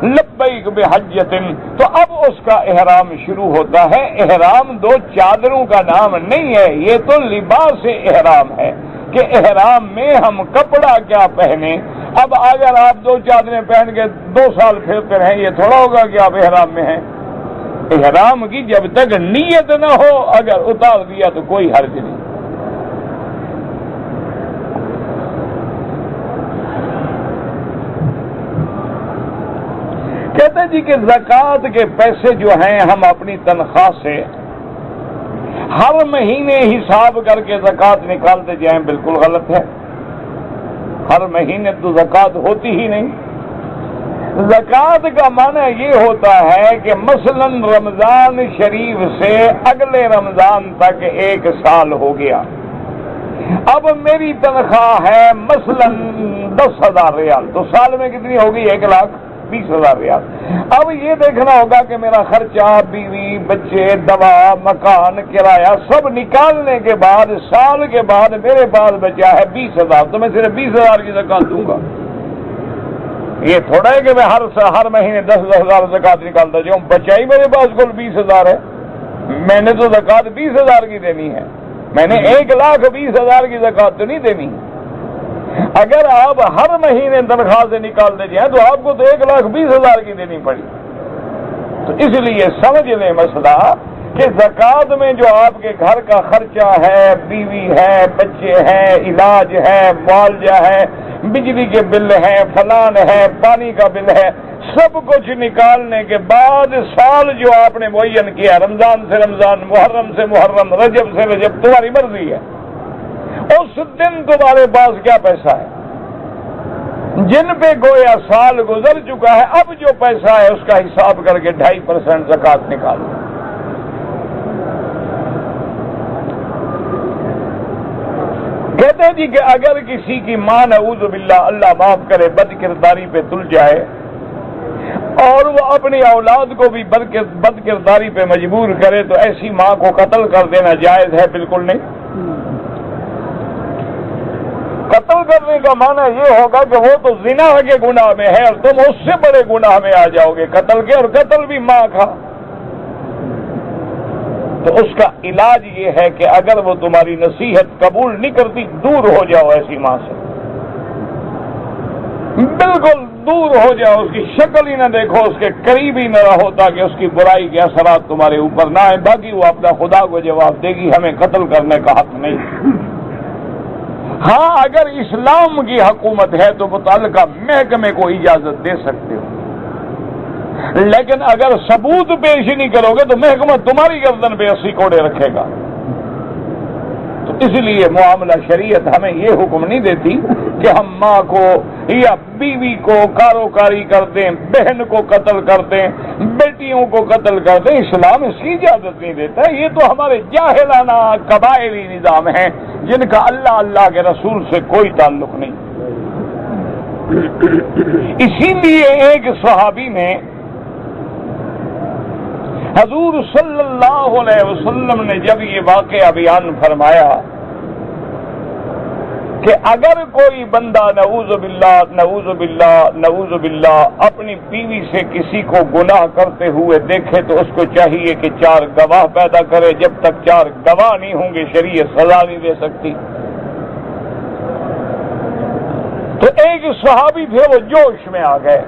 لبیک بحجۃ، تو اب اس کا احرام شروع ہوتا ہے۔ احرام 2 چادروں کا نام نہیں ہے، یہ تو لباس احرام ہے کہ احرام میں ہم کپڑا کیا پہنے۔ اب اگر آپ 2 چادریں پہن کے 2 سال پھرتے رہیں یہ تھوڑا ہوگا کہ آپ احرام میں ہیں۔ احرام کی جب تک نیت نہ ہو اگر اتار دیا تو کوئی حرج نہیں۔ کہتے جی کہ زکوٰۃ کے پیسے جو ہیں ہم اپنی تنخواہ سے ہر مہینے حساب کر کے زکوٰۃ نکالتے جائیں، بالکل غلط ہے۔ ہر مہینے تو زکوٰۃ ہوتی ہی نہیں۔ زکوٰۃ کا معنی یہ ہوتا ہے کہ مثلا رمضان شریف سے اگلے رمضان تک 1 سال ہو گیا، اب میری تنخواہ ہے مثلا 10,000 ریال، تو سال میں کتنی ہوگی؟ 1,20,000 ریال۔ اب یہ دیکھنا ہوگا کہ میرا خرچہ، بیوی، بچے، دوا، مکان، کرایہ سب نکالنے کے بعد سال کے بعد میرے پاس بچا ہے 20,000، تو میں صرف 20,000 کی زکوٰۃ دوں گا۔ یہ تھوڑا ہے کہ میں ہر مہینے 10,000 زکوٰۃ نکالتا جاؤں، بچا ہی میرے پاس کل 20,000 ہے، میں نے تو زکوٰۃ 20,000 کی دینی ہے، میں نے 1,20,000 کی زکوٰۃ تو نہیں دینی۔ اگر آپ ہر مہینے تنخواہ سے نکالتے جائیں تو آپ کو تو 1,20,000 کی دینی پڑی۔ تو اس لیے سمجھ لیں مسئلہ کہ زکوٰۃ میں جو آپ کے گھر کا خرچہ ہے، بیوی ہے، بچے ہیں، علاج ہے، معالجہ ہے، بجلی کے بل ہیں، فلان ہے، پانی کا بل ہے، سب کچھ نکالنے کے بعد سال جو آپ نے معین کیا، رمضان سے رمضان، محرم سے محرم، رجب سے رجب، تمہاری مرضی ہے، اس دن تمہارے پاس کیا پیسہ ہے؟ جن پہ گویا سال گزر چکا ہے، اب جو پیسہ ہے اس کا حساب کر کے 2.5% زکوٰۃ نکالو۔ کہتے ہیں جی کہ اگر کسی کی ماں نعوذ باللہ اللہ معاف کرے بد کرداری پہ تل جائے اور وہ اپنی اولاد کو بھی بد کرداری پہ مجبور کرے تو ایسی ماں کو قتل کر دینا جائز ہے؟ بالکل نہیں۔ قتل کرنے کا معنی یہ ہوگا کہ وہ تو زنا کے گناہ میں ہے اور تم اس سے بڑے گناہ میں آ جاؤ گے قتل کے، اور قتل بھی ماں کا۔ تو اس کا علاج یہ ہے کہ اگر وہ تمہاری نصیحت قبول نہیں کرتی، دور ہو جاؤ ایسی ماں سے، بالکل دور ہو جاؤ، اس کی شکل ہی نہ دیکھو، اس کے قریب ہی نہ رہو تاکہ اس کی برائی کے اثرات تمہارے اوپر نہ آئے۔ باقی وہ اپنا خدا کو جواب دے گی، ہمیں قتل کرنے کا حق نہیں۔ ہاں اگر اسلام کی حکومت ہے تو متعلقہ محکمے کو اجازت دے سکتے ہو، لیکن اگر ثبوت پیش نہیں کرو گے تو محکمہ تمہاری گردن پہ 80 کوڑے رکھے گا۔ تو اس لیے معاملہ شریعت ہمیں یہ حکم نہیں دیتی کہ ہم ماں کو یا بیوی کو کاروکاری کر دیں، بہن کو قتل کر دیں، بیٹیوں کو قتل کر دیں۔ اسلام اس کی اجازت نہیں دیتا۔ یہ تو ہمارے جاہلانہ قبائلی نظام ہیں جن کا اللہ کے رسول سے کوئی تعلق نہیں۔ اسی لیے ایک صحابی نے حضور صلی اللہ علیہ وسلم نے جب یہ واقعہ بیان فرمایا کہ اگر کوئی بندہ نعوذ باللہ اپنی بیوی سے کسی کو گناہ کرتے ہوئے دیکھے تو اس کو چاہیے کہ 4 گواہ پیدا کرے۔ جب تک 4 گواہ نہیں ہوں گے شریعت سزا نہیں دے سکتی۔ تو ایک صحابی تھے، وہ جوش میں آ گئے،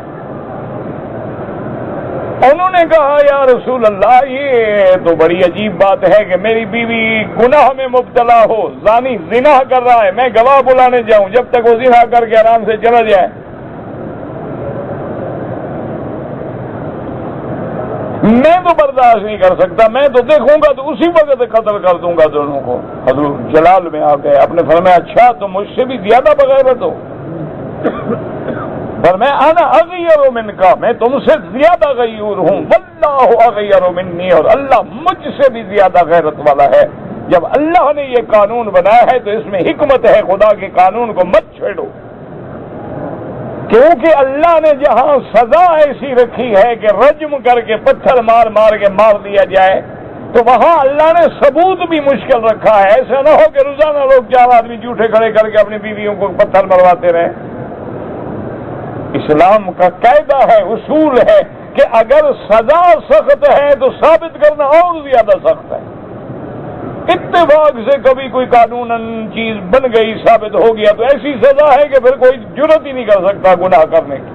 انہوں نے کہا یا رسول اللہ یہ تو بڑی عجیب بات ہے کہ میری بیوی گناہ میں مبتلا ہو، زانی زنا کر رہا ہے، میں گواہ بلانے جاؤں جب تک وہ زنا کر کے آرام سے چلا جائے؟ میں تو برداشت نہیں کر سکتا، میں تو دیکھوں گا تو اسی وقت قتل کر دوں گا دونوں کو۔ حضور جلال میں آ گئے، آپ نے فرمایا اچھا تم مجھ سے بھی زیادہ بغیرت ہو؟ پر میں انا اغیر منکا، میں تم سے زیادہ غیور ہوں، واللہ اغیر منی، اور اللہ مجھ سے بھی زیادہ غیرت والا ہے۔ جب اللہ نے یہ قانون بنایا ہے تو اس میں حکمت ہے، خدا کے قانون کو مت چھیڑو، کیونکہ اللہ نے جہاں سزا ایسی رکھی ہے کہ رجم کر کے پتھر مار مار کے مار دیا جائے، تو وہاں اللہ نے ثبوت بھی مشکل رکھا ہے۔ ایسا نہ ہو کہ روزانہ لوگ 4 آدمی جھوٹے کھڑے کر کے اپنی بیویوں کو پتھر مرواتے رہیں۔ اسلام کا قاعدہ ہے، اصول ہے کہ اگر سزا سخت ہے تو ثابت کرنا اور زیادہ سخت ہے۔ اتفاق سے کبھی کوئی قانوناً چیز بن گئی، ثابت ہو گیا تو ایسی سزا ہے کہ پھر کوئی جرت ہی نہیں کر سکتا گناہ کرنے کی۔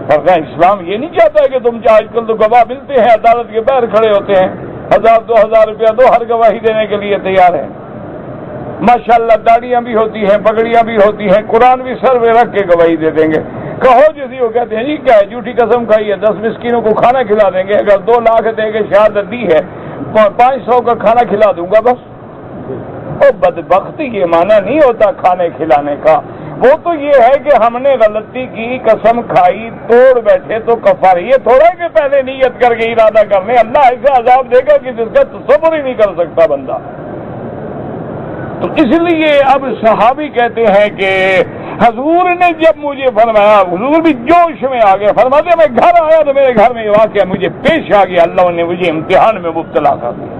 ورنہ اسلام یہ نہیں چاہتا کہ تم آج کل تو گواہ ملتے ہیں، عدالت کے باہر کھڑے ہوتے ہیں، 1000-2000 روپیہ دو، ہر گواہی دینے کے لیے تیار ہیں۔ ماشاءاللہ داڑیاں بھی ہوتی ہیں، پگڑیاں بھی ہوتی ہیں، قرآن بھی سر میں رکھ کے گواہی دے دیں گے۔ کہو جیسی وہ کہتے ہیں جی کیا ہے، جھوٹی قسم کھائی ہے، 10 مسکینوں کو کھانا کھلا دیں گے، اگر 2 لاکھ دے کے شہادت دی ہے 500 کا کھانا کھلا دوں گا بس۔ او بدبختی، یہ معنی نہیں ہوتا کھانے کھلانے کا، وہ تو یہ ہے کہ ہم نے غلطی کی، قسم کھائی، توڑ بیٹھے تو کفارہ۔ یہ تھوڑا ہے کہ پہلے نیت کر کے ارادہ کرنے، اللہ ایسا عذاب دے گا کہ جس کا تصور ہی نہیں کر سکتا بندہ۔ تو اس لیے اب صحابی کہتے ہیں کہ حضور نے جب مجھے فرمایا، حضور بھی جوش میں آ گئے، فرماتے میں گھر آیا تو میرے گھر میں یہ واقعہ مجھے پیش آ گیا، اللہ نے مجھے امتحان میں مبتلا کر دیا۔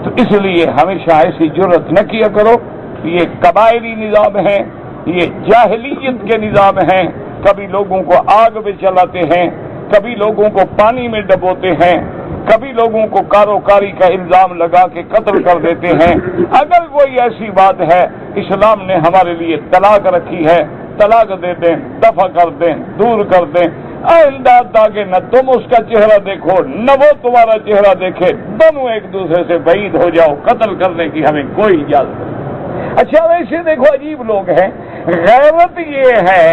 تو اس لیے ہمیشہ ایسی جرت نہ کیا کرو۔ یہ قبائلی نظام ہیں، یہ جاہلیت کے نظام ہیں، کبھی لوگوں کو آگ میں چلاتے ہیں، کبھی لوگوں کو پانی میں ڈبوتے ہیں، کبھی لوگوں کو کاروکاری کا الزام لگا کے قتل کر دیتے ہیں۔ اگر کوئی ایسی بات ہے، اسلام نے ہمارے لیے طلاق رکھی ہے، طلاق دے دیں، دفع کر دیں، دور کر دیں، آئندہ تاکہ نہ تم اس کا چہرہ دیکھو نہ وہ تمہارا چہرہ دیکھے، دونوں ایک دوسرے سے بعید ہو جاؤ۔ قتل کرنے کی ہمیں کوئی اجازت نہیں۔ اچھا ویسے دیکھو عجیب لوگ ہیں، غیرت یہ ہے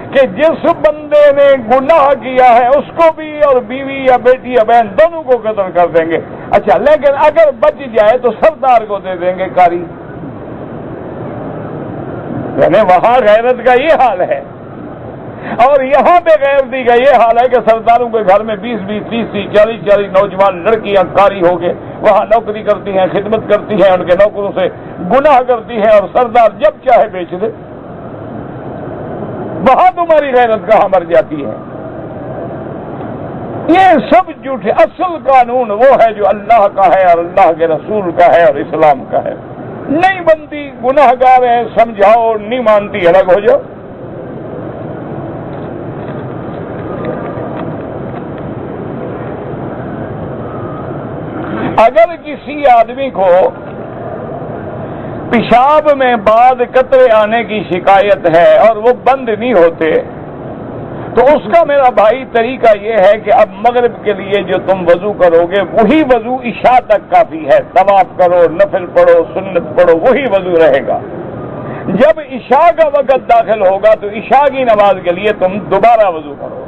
کہ جس بندے نے گناہ کیا ہے اس کو بھی، اور بیوی یا بیٹی یا بہن دونوں کو قتل کر دیں گے۔ اچھا لیکن اگر بچ جائے تو سردار کو دے دیں گے کاری، یعنی وہاں غیرت کا یہ حال ہے، اور یہاں پہ غیرتی کا یہ حال ہے کہ سرداروں کے گھر میں 20-20, 30-30, 40-40 نوجوان لڑکیاں کاری ہو گئے، وہاں نوکری کرتی ہیں، خدمت کرتی ہیں، ان کے نوکروں سے گناہ کرتی ہیں، اور سردار جب چاہے بیچ دے۔ وہاں تمہاری غیرت کہاں مر جاتی ہے؟ یہ سب جھوٹے۔ اصل قانون وہ ہے جو اللہ کا ہے اور اللہ کے رسول کا ہے اور اسلام کا ہے۔ نہیں بنتی گناہگار ہے سمجھاؤ، نہیں مانتی الگ ہو جاؤ۔ اگر کسی آدمی کو پیشاب میں بعد قطرے آنے کی شکایت ہے اور وہ بند نہیں ہوتے، تو اس کا میرا بھائی طریقہ یہ ہے کہ اب مغرب کے لیے جو تم وضو کرو گے وہی وضو عشاء تک کافی ہے، طواف کرو، نفل پڑھو، سنت پڑھو، وہی وضو رہے گا۔ جب عشاء کا وقت داخل ہوگا تو عشاء کی نماز کے لیے تم دوبارہ وضو کرو۔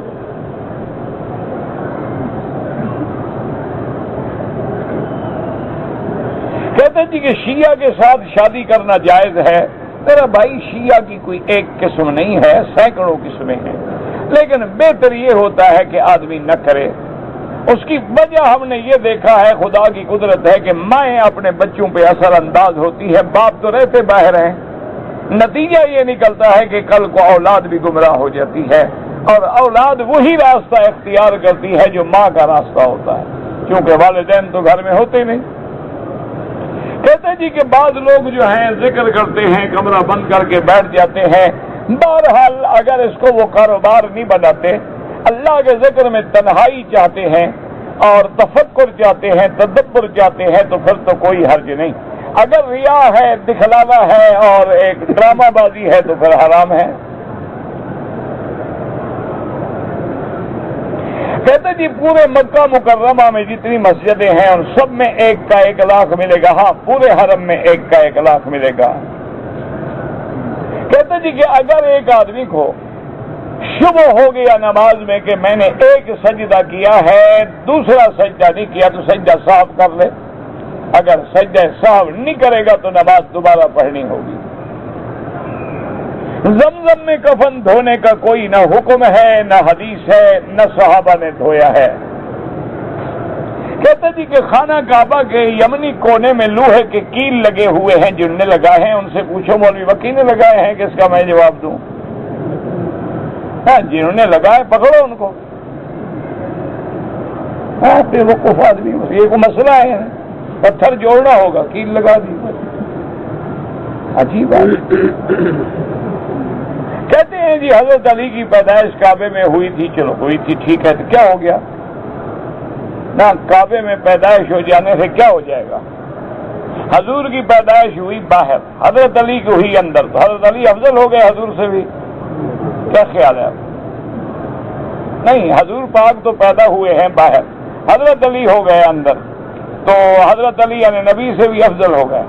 کہتے جی کہ شیعہ کے ساتھ شادی کرنا جائز ہے۔ میرا بھائی شیعہ کی کوئی ایک قسم نہیں ہے، سینکڑوں قسمیں ہیں، لیکن بہتر یہ ہوتا ہے کہ آدمی نہ کرے۔ اس کی وجہ ہم نے یہ دیکھا ہے، خدا کی قدرت ہے کہ مائیں اپنے بچوں پہ اثر انداز ہوتی ہے، باپ تو رہتے باہر ہیں، نتیجہ یہ نکلتا ہے کہ کل کو اولاد بھی گمراہ ہو جاتی ہے، اور اولاد وہی راستہ اختیار کرتی ہے جو ماں کا راستہ ہوتا ہے، کیونکہ والدین تو گھر میں ہوتے نہیں۔ کہتے جی کہ بعض لوگ جو ہیں ذکر کرتے ہیں، کمرہ بند کر کے بیٹھ جاتے ہیں۔ بہرحال اگر اس کو وہ کاروبار نہیں بناتے، اللہ کے ذکر میں تنہائی چاہتے ہیں اور تفکر چاہتے ہیں، تدبر چاہتے ہیں، تو پھر تو کوئی حرج نہیں۔ اگر ریا ہے، دکھلاوا ہے اور ایک ڈرامہ بازی ہے تو پھر حرام ہے۔ کہتے جی پورے مکہ مکرمہ میں جتنی مسجدیں ہیں ان سب میں 1 کا 1 لاکھ ملے گا۔ ہاں، پورے حرم میں 1 کا 1 لاکھ ملے گا۔ کہتے جی کہ اگر ایک آدمی کو شبہ ہو گیا نماز میں کہ میں نے ایک سجدہ کیا ہے، دوسرا سجدہ نہیں کیا، تو سجدہ صاف کر لے۔ اگر سجدہ صاف نہیں کرے گا تو نماز دوبارہ پڑھنی ہوگی۔ زمزم میں کفن دھونے کا کوئی نہ حکم ہے، نہ حدیث ہے، نہ صحابہ نے دھویا ہے۔ کہتے جی کہ خانہ کعبہ کے یمنی کونے میں لوہے کے کیل لگے ہوئے ہیں، جن نے لگائے ہیں ان سے پوچھو مولوی وکیل نے لگائے ہیں کہ اس کا میں جواب دوں؟ ہاں، جنہوں نے لگائے پکڑو ان کو۔ ہاں، پھر وہ کف آدمی، یہ کوئی مسئلہ ہے، پتھر جوڑنا ہوگا، کیل لگا دی، عجیب بات۔ کہتے ہیں جی حضرت علی کی پیدائش کعبے میں ہوئی تھی، چلو ہوئی تھی ٹھیک ہے، تو کیا ہو گیا؟ نہ کعبے میں پیدائش ہو جانے سے کیا ہو جائے گا؟ حضور کی پیدائش ہوئی باہر، حضرت علی کی ہوئی اندر، تو حضرت علی افضل ہو گئے حضور سے بھی؟ کیا خیال ہے آپ؟ نہیں، حضور پاک تو پیدا ہوئے ہیں باہر، حضرت علی ہو گئے اندر، تو حضرت علی یعنی نبی سے بھی افضل ہو گئے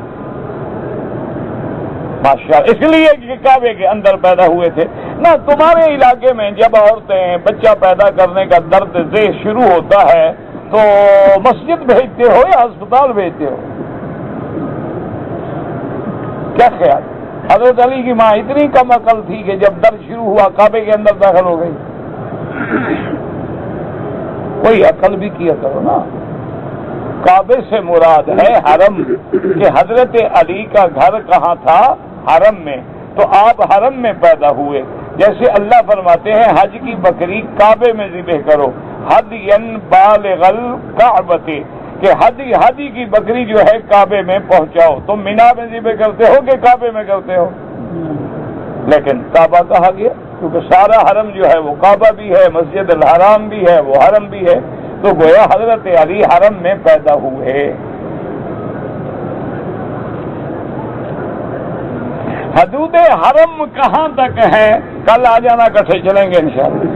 ماشاءاللہ، اس لیے کہ کعبے کے اندر پیدا ہوئے تھے۔ نہ تمہارے علاقے میں جب عورتیں بچہ پیدا کرنے کا درد ذیل شروع ہوتا ہے تو مسجد بھیجتے ہو یا ہسپتال بھیجتے ہو؟ کیا خیال؟ حضرت علی کی ماں اتنی کم عقل تھی کہ جب درد شروع ہوا کعبے کے اندر داخل ہو گئی؟ کوئی عقل بھی کیا کرو نا۔ کعبے سے مراد ہے حرم، کہ حضرت علی کا گھر کہاں تھا؟ حرم میں، تو آپ حرم میں پیدا ہوئے۔ جیسے اللہ فرماتے ہیں حج کی بکری کعبے میں ذبح کرو، ہدین بالغ الکعبۃ، کہ ہدی کی بکری جو ہے کعبے میں پہنچاؤ۔ تم مینا میں ذبح کرتے ہو کہ کعبے میں کرتے ہو؟ لیکن کعبہ کہا گیا کیونکہ سارا حرم جو ہے وہ کعبہ بھی ہے، مسجد الحرام بھی ہے، وہ حرم بھی ہے، تو گویا حضرت علی حرم میں پیدا ہوئے۔ حدود حرم کہاں تک ہے؟ کل آ جانا، کٹھے چلیں گے انشاءاللہ۔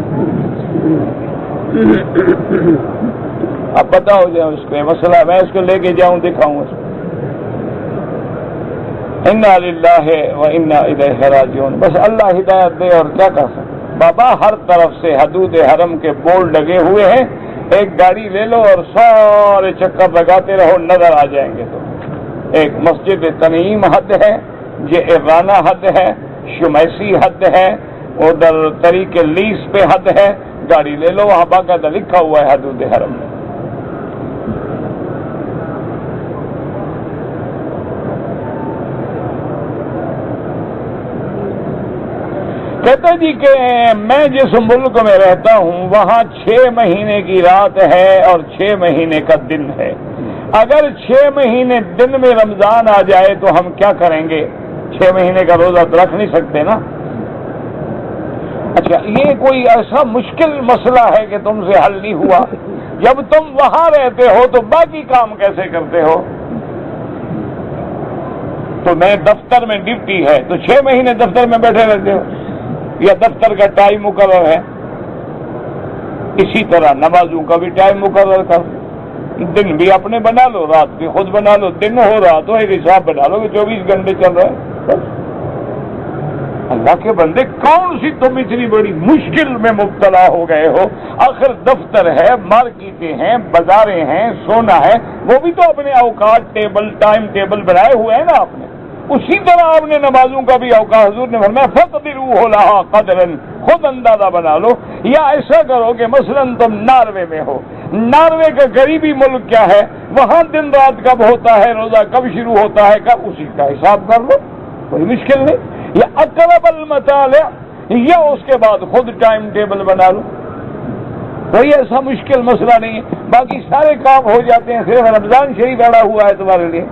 اب پتہ ہو جائے اس کو مسئلہ، میں اس کو لے کے جاؤں دکھاؤں اس کو۔ انا للہ و انا الیہ راجعون، بس اللہ ہدایت دے اور کیا کر سکتے بابا۔ ہر طرف سے حدود حرم کے بورڈ لگے ہوئے ہیں، ایک گاڑی لے لو اور سارے چکر لگاتے رہو، نظر آ جائیں گے۔ تو ایک مسجد تنعیم حد ہے، جعرانہ حد ہے، شمیسی حد ہے، ادھر طریق لیس پہ حد ہے، گاڑی لے لو، وہاں باقاعدہ لکھا ہوا ہے حدود حرم میں۔ کہتے جی کہ میں جس ملک میں رہتا ہوں وہاں 6 مہینے کی رات ہے اور 6 مہینے کا دن ہے۔ اگر 6 مہینے دن میں رمضان آ جائے تو ہم کیا کریں گے؟ 6 مہینے کا روزہ تو رکھ نہیں سکتے نا۔ اچھا، یہ کوئی ایسا مشکل مسئلہ ہے کہ تم سے حل نہیں ہوا؟ جب تم وہاں رہتے ہو تو باقی کام کیسے کرتے ہو؟ تو میں دفتر میں ڈیوٹی ہے تو 6 مہینے دفتر میں بیٹھے رہتے ہو، یا دفتر کا ٹائم مقرر ہے؟ اسی طرح نمازوں کا بھی ٹائم مقرر کر، دن بھی اپنے بنا لو، رات بھی خود بنا لو، دن ہو رات ہو ایک حساب بنا لو کہ 24 گھنٹے چل رہے ہیں بس۔ اللہ کے بندے، کون سی تم اتنی بڑی مشکل میں مبتلا ہو گئے ہو؟ آخر دفتر ہے، مارکیٹیں ہیں، بازاریں ہیں، سونا ہے، وہ بھی تو اپنے اوقات ٹائم ٹیبل بنائے ہوئے ہیں نا آپ نے۔ اسی طرح آپ نے نمازوں کا بھی اوقات، حضور نے فرمایا فَقْدِرُوا لَهَا قَدْرًا، خود اندازہ بنا لو۔ یا ایسا کرو کہ مثلا تم ناروے میں ہو، ناروے کا قریبی ملک کیا ہے، وہاں دن رات کب ہوتا ہے، روزہ کب شروع ہوتا ہے، کب، اسی کا حساب کر لو، کوئی مشکل نہیں۔ یا اقرب المطالع، یا اس کے بعد خود ٹائم ٹیبل بنا لو، کوئی ایسا مشکل مسئلہ نہیں ہے۔ باقی سارے کام ہو جاتے ہیں، صرف رمضان شریف اڑا ہوا ہے تمہارے لیے۔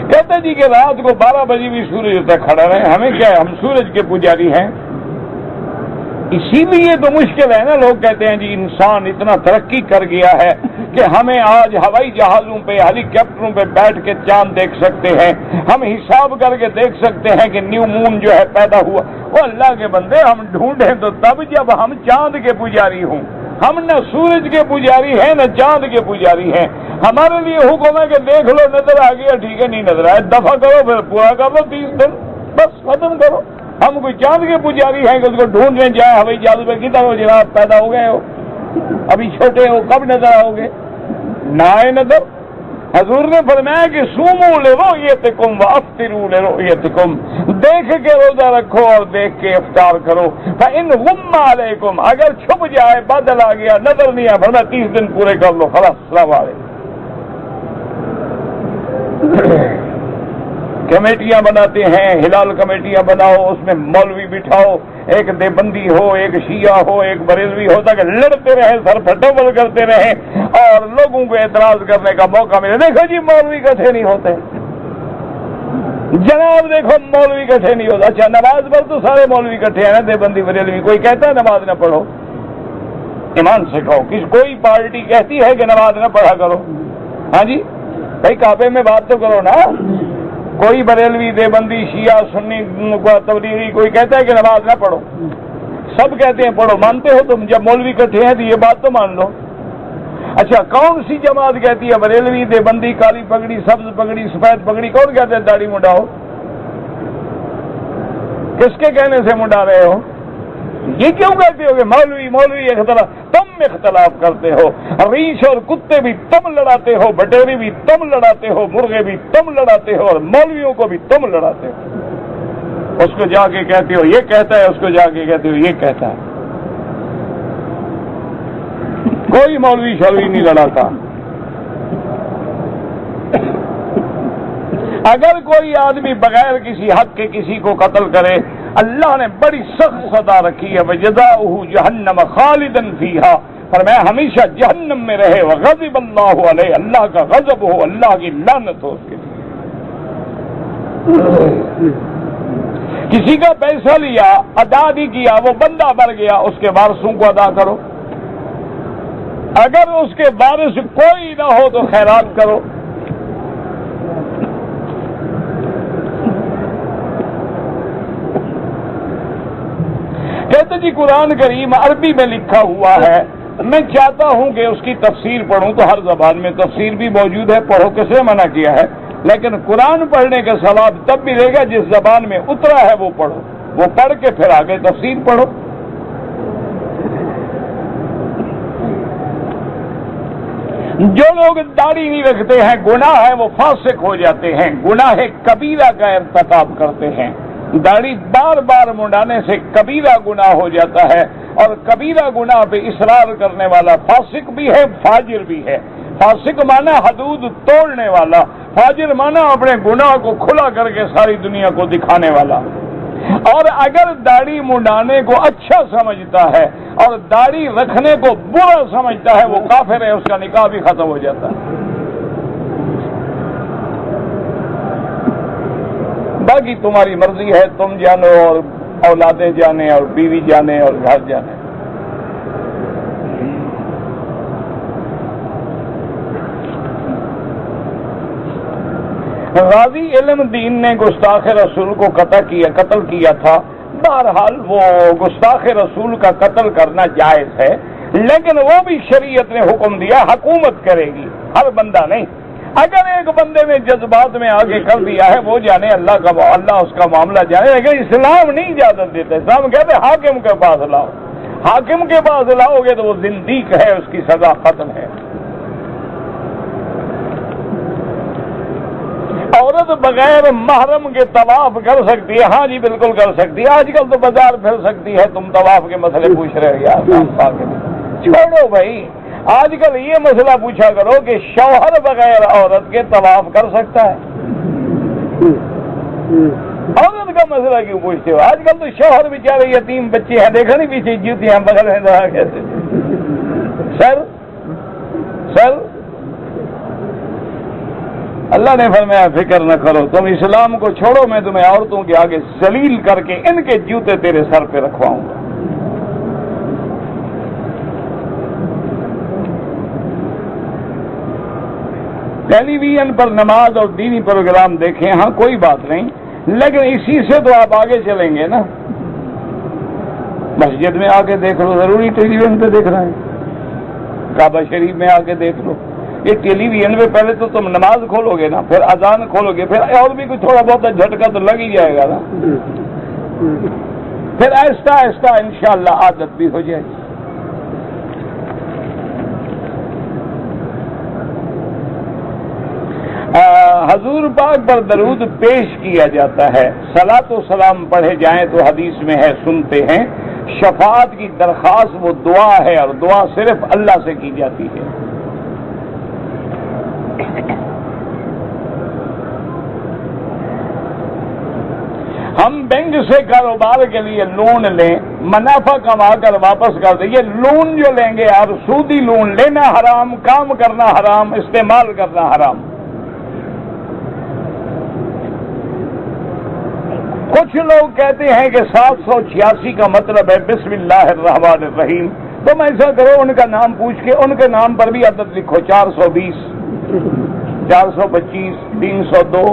کہتے جی کہ رات کو 12 بجے بھی سورج تک کھڑا رہے، ہمیں کیا ہے، ہم سورج کے پجاری ہیں۔ اسی لیے تو مشکل ہے نا، لوگ کہتے ہیں جی انسان اتنا ترقی کر گیا ہے کہ ہمیں آج ہوائی جہازوں پہ، ہیلی کاپٹروں پہ بیٹھ کے چاند دیکھ سکتے ہیں، ہم حساب کر کے دیکھ سکتے ہیں کہ نیو مون جو ہے پیدا ہوا۔ وہ اللہ کے بندے، ہم ڈھونڈیں تو تب جب ہم چاند کے پجاری ہوں۔ ہم نہ سورج کے پجاری ہیں نہ چاند کے پجاری ہیں۔ ہمارے لیے حکم ہے کہ دیکھ لو، نظر آ گیا ٹھیک ہے، نہیں نظر آئے دفع کرو، پھر پورا کر لو 30 دن، بس ختم کرو۔ ہم کوئی چاند کے پجاری ہیں کہ اس کو ڈھونڈنے جائیں ہوائی جہاز پہ، کدھر ہو جناب، پیدا ہو گئے ہو، ابھی چھوٹے ہو، کب نظر آؤ گے؟ نہ آئے نظر۔ حضور نے فرمایا کہ سوموا لرؤیتکم وافطروا لرؤیتکم، دیکھ کے روزہ رکھو اور دیکھ کے افطار کرو۔ فإن غم علیکم، اگر چھپ جائے، بادل آ گیا، نظر نہیں آیا، فرمایا 30 دن پورے کر لو، خلاص، السلام علیکم۔ کمیٹیاں بناتے ہیں، ہلال کمیٹیاں بناؤ، اس میں مولوی بٹھاؤ، ایک دیوبندی ہو، ایک شیعہ ہو، ایک بریلوی ہو، تاکہ لڑتے رہے، سر پھٹوبل کرتے رہے اور لوگوں کو اعتراض کرنے کا موقع ملے۔ دیکھو جی مولوی اکٹھے نہیں ہوتے، جناب دیکھو مولوی اکٹھے نہیں ہوتا۔ اچھا، نماز پر تو سارے مولوی اکٹھے ہیں نا، دیوبندی بریلوی، کوئی کہتا ہے نماز نہ پڑھو؟ ایمان سے کہو، کوئی پارٹی کہتی ہے کہ نماز نہ پڑھا کرو؟ ہاں جی بھائی، کعبے میں بات تو کرو نا۔ کوئی بریلوی، دیوبندی، شیعہ، سنی، تبلیغی کوئی کہتا ہے کہ نماز نہ پڑھو؟ سب کہتے ہیں پڑھو، مانتے ہو تم؟ جب مولوی اکٹھے ہیں تو یہ بات تو مان لو۔ اچھا، کون سی جماعت کہتی ہے بریلوی، دیوبندی، کالی پگڑی، سبز پگڑی، سفید پگڑی، کون کہتے ہیں داڑھی منڈاؤ؟ کس کے کہنے سے منڈا رہے ہو؟ یہ کیوں کہتے ہو کہ مولوی مولوی اختلاف؟ تم اختلاف کرتے ہو، ریچھ اور کتے بھی تم لڑاتے ہو، بٹیری بھی تم لڑاتے ہو، مرغے بھی تم لڑاتے ہو، اور مولویوں کو بھی تم لڑاتے ہو۔ اس کو جا کے کہتے ہو یہ کہتا ہے، اس کو جا کے کہتے ہو یہ کہتا ہے۔ کوئی مولوی شولوی نہیں لڑاتا۔ اگر کوئی آدمی بغیر کسی حق کے کسی کو قتل کرے، اللہ نے بڑی سخت سزا رکھی ہے، وَجَزَاؤُهُ جَهَنَّمَ خَالِدًا فِيهَا، فرمایا ہمیشہ جہنم میں رہے، وَغَضِبَ اللَّهُ عَلَيْهِ، اللہ کا غضب ہو، اللہ کی لعنت ہو اس کے لیے۔ کسی کا پیسہ لیا، ادا نہیں کیا، وہ بندہ مر گیا، اس کے وارثوں کو ادا کرو۔ اگر اس کے وارث کوئی نہ ہو تو خیرات کرو۔ کہتے جی قرآن کریم عربی میں لکھا ہوا ہے، میں چاہتا ہوں کہ اس کی تفسیر پڑھوں، تو ہر زبان میں تفسیر بھی موجود ہے، پڑھو، کس نے منع کیا ہے؟ لیکن قرآن پڑھنے کا ثواب تب ملے گا جس زبان میں اترا ہے وہ پڑھو، وہ پڑھ کے پھر آگے تفسیر پڑھو۔ جو لوگ داڑھی نہیں رکھتے ہیں، گناہ ہے، وہ فاسق ہو جاتے ہیں، گناہ کبیرہ کا ارتکاب کرتے ہیں۔ داڑھی بار بار منڈانے سے کبیرہ گناہ ہو جاتا ہے، اور کبیرہ گناہ پہ اصرار کرنے والا فاسق بھی ہے، فاجر بھی ہے۔ فاسق مانا حدود توڑنے والا، فاجر مانا اپنے گناہ کو کھلا کر کے ساری دنیا کو دکھانے والا۔ اور اگر داڑھی منڈانے کو اچھا سمجھتا ہے اور داڑھی رکھنے کو برا سمجھتا ہے وہ کافر ہے، اس کا نکاح بھی ختم ہو جاتا ہے۔ باقی تمہاری مرضی ہے، تم جانو اور اولادیں جانے اور بیوی جانے اور گھر جانے۔ غازی علم دین نے گستاخ رسول کو قتل کیا تھا۔ بہرحال وہ گستاخ رسول کا قتل کرنا جائز ہے، لیکن وہ بھی شریعت نے حکم دیا حکومت کرے گی، ہر بندہ نہیں۔ اگر ایک بندے نے جذبات میں آگے کر دیا ہے وہ جانے، اللہ اس کا معاملہ جانے، لیکن اسلام نہیں اجازت دیتا۔ اسلام کہتے حاکم کے پاس لاؤ، حاکم کے پاس لاؤ گے تو وہ زندیق ہے، اس کی سزا ختم ہے۔ عورت بغیر محرم کے طواف کر سکتی ہے؟ ہاں جی بالکل کر سکتی ہے۔ آج کل تو بازار پھر سکتی ہے، تم طواف کے مسئلے پوچھ رہے ہو یار، چھوڑو بھائی۔ آج کل یہ مسئلہ پوچھا کرو کہ شوہر بغیر عورت کے طواف کر سکتا ہے؟ عورت کا مسئلہ کیوں پوچھتے ہو؟ آج کل تو شوہر بیچارے یتیم بچے ہیں، دیکھا نہیں پیچھے جوتیاں بغل میں رہا کیسے۔ سر اللہ نے فرمایا فکر نہ کرو، تم اسلام کو چھوڑو، میں تمہیں عورتوں کے آگے ذلیل کر کے ان کے جوتے تیرے سر پہ رکھواؤں گا۔ ٹیلی ویژن پر نماز اور دینی پروگرام دیکھیں، ہاں کوئی بات نہیں، لیکن اسی سے تو آپ آگے چلیں گے نا۔ مسجد میں آ کے دیکھ لو، ضروری ٹیلی ویژن پہ دیکھ رہے ہیں؟ کعبہ شریف میں آ کے دیکھ لو۔ یہ ٹیلی ویژن میں پہلے تو تم نماز کھولو گے نا، پھر اذان کھولو گے، پھر اور بھی کچھ تھوڑا بہت جھٹکا تو لگ ہی جائے گا نا، پھر آہستہ آہستہ انشاءاللہ عادت بھی ہو جائے گی۔ حضور پاک پر درود پیش کیا جاتا ہے، صلاۃ و سلام پڑھے جائیں تو حدیث میں ہے، سنتے ہیں، شفاعت کی درخواست وہ دعا ہے اور دعا صرف اللہ سے کی جاتی ہے۔ ہم بینک سے کاروبار کے لیے لون لیں، منافع کما کر واپس کر دیں، یہ لون جو لیں گے آپ، سودی لون لینا حرام، کام کرنا حرام، استعمال کرنا حرام۔ کچھ لوگ کہتے ہیں کہ 786 کا مطلب ہے بسم اللہ الرحمن الرحیم، تم ایسا کرو ان کا نام پوچھ کے ان کے نام پر بھی عدد لکھو، 420 425 302،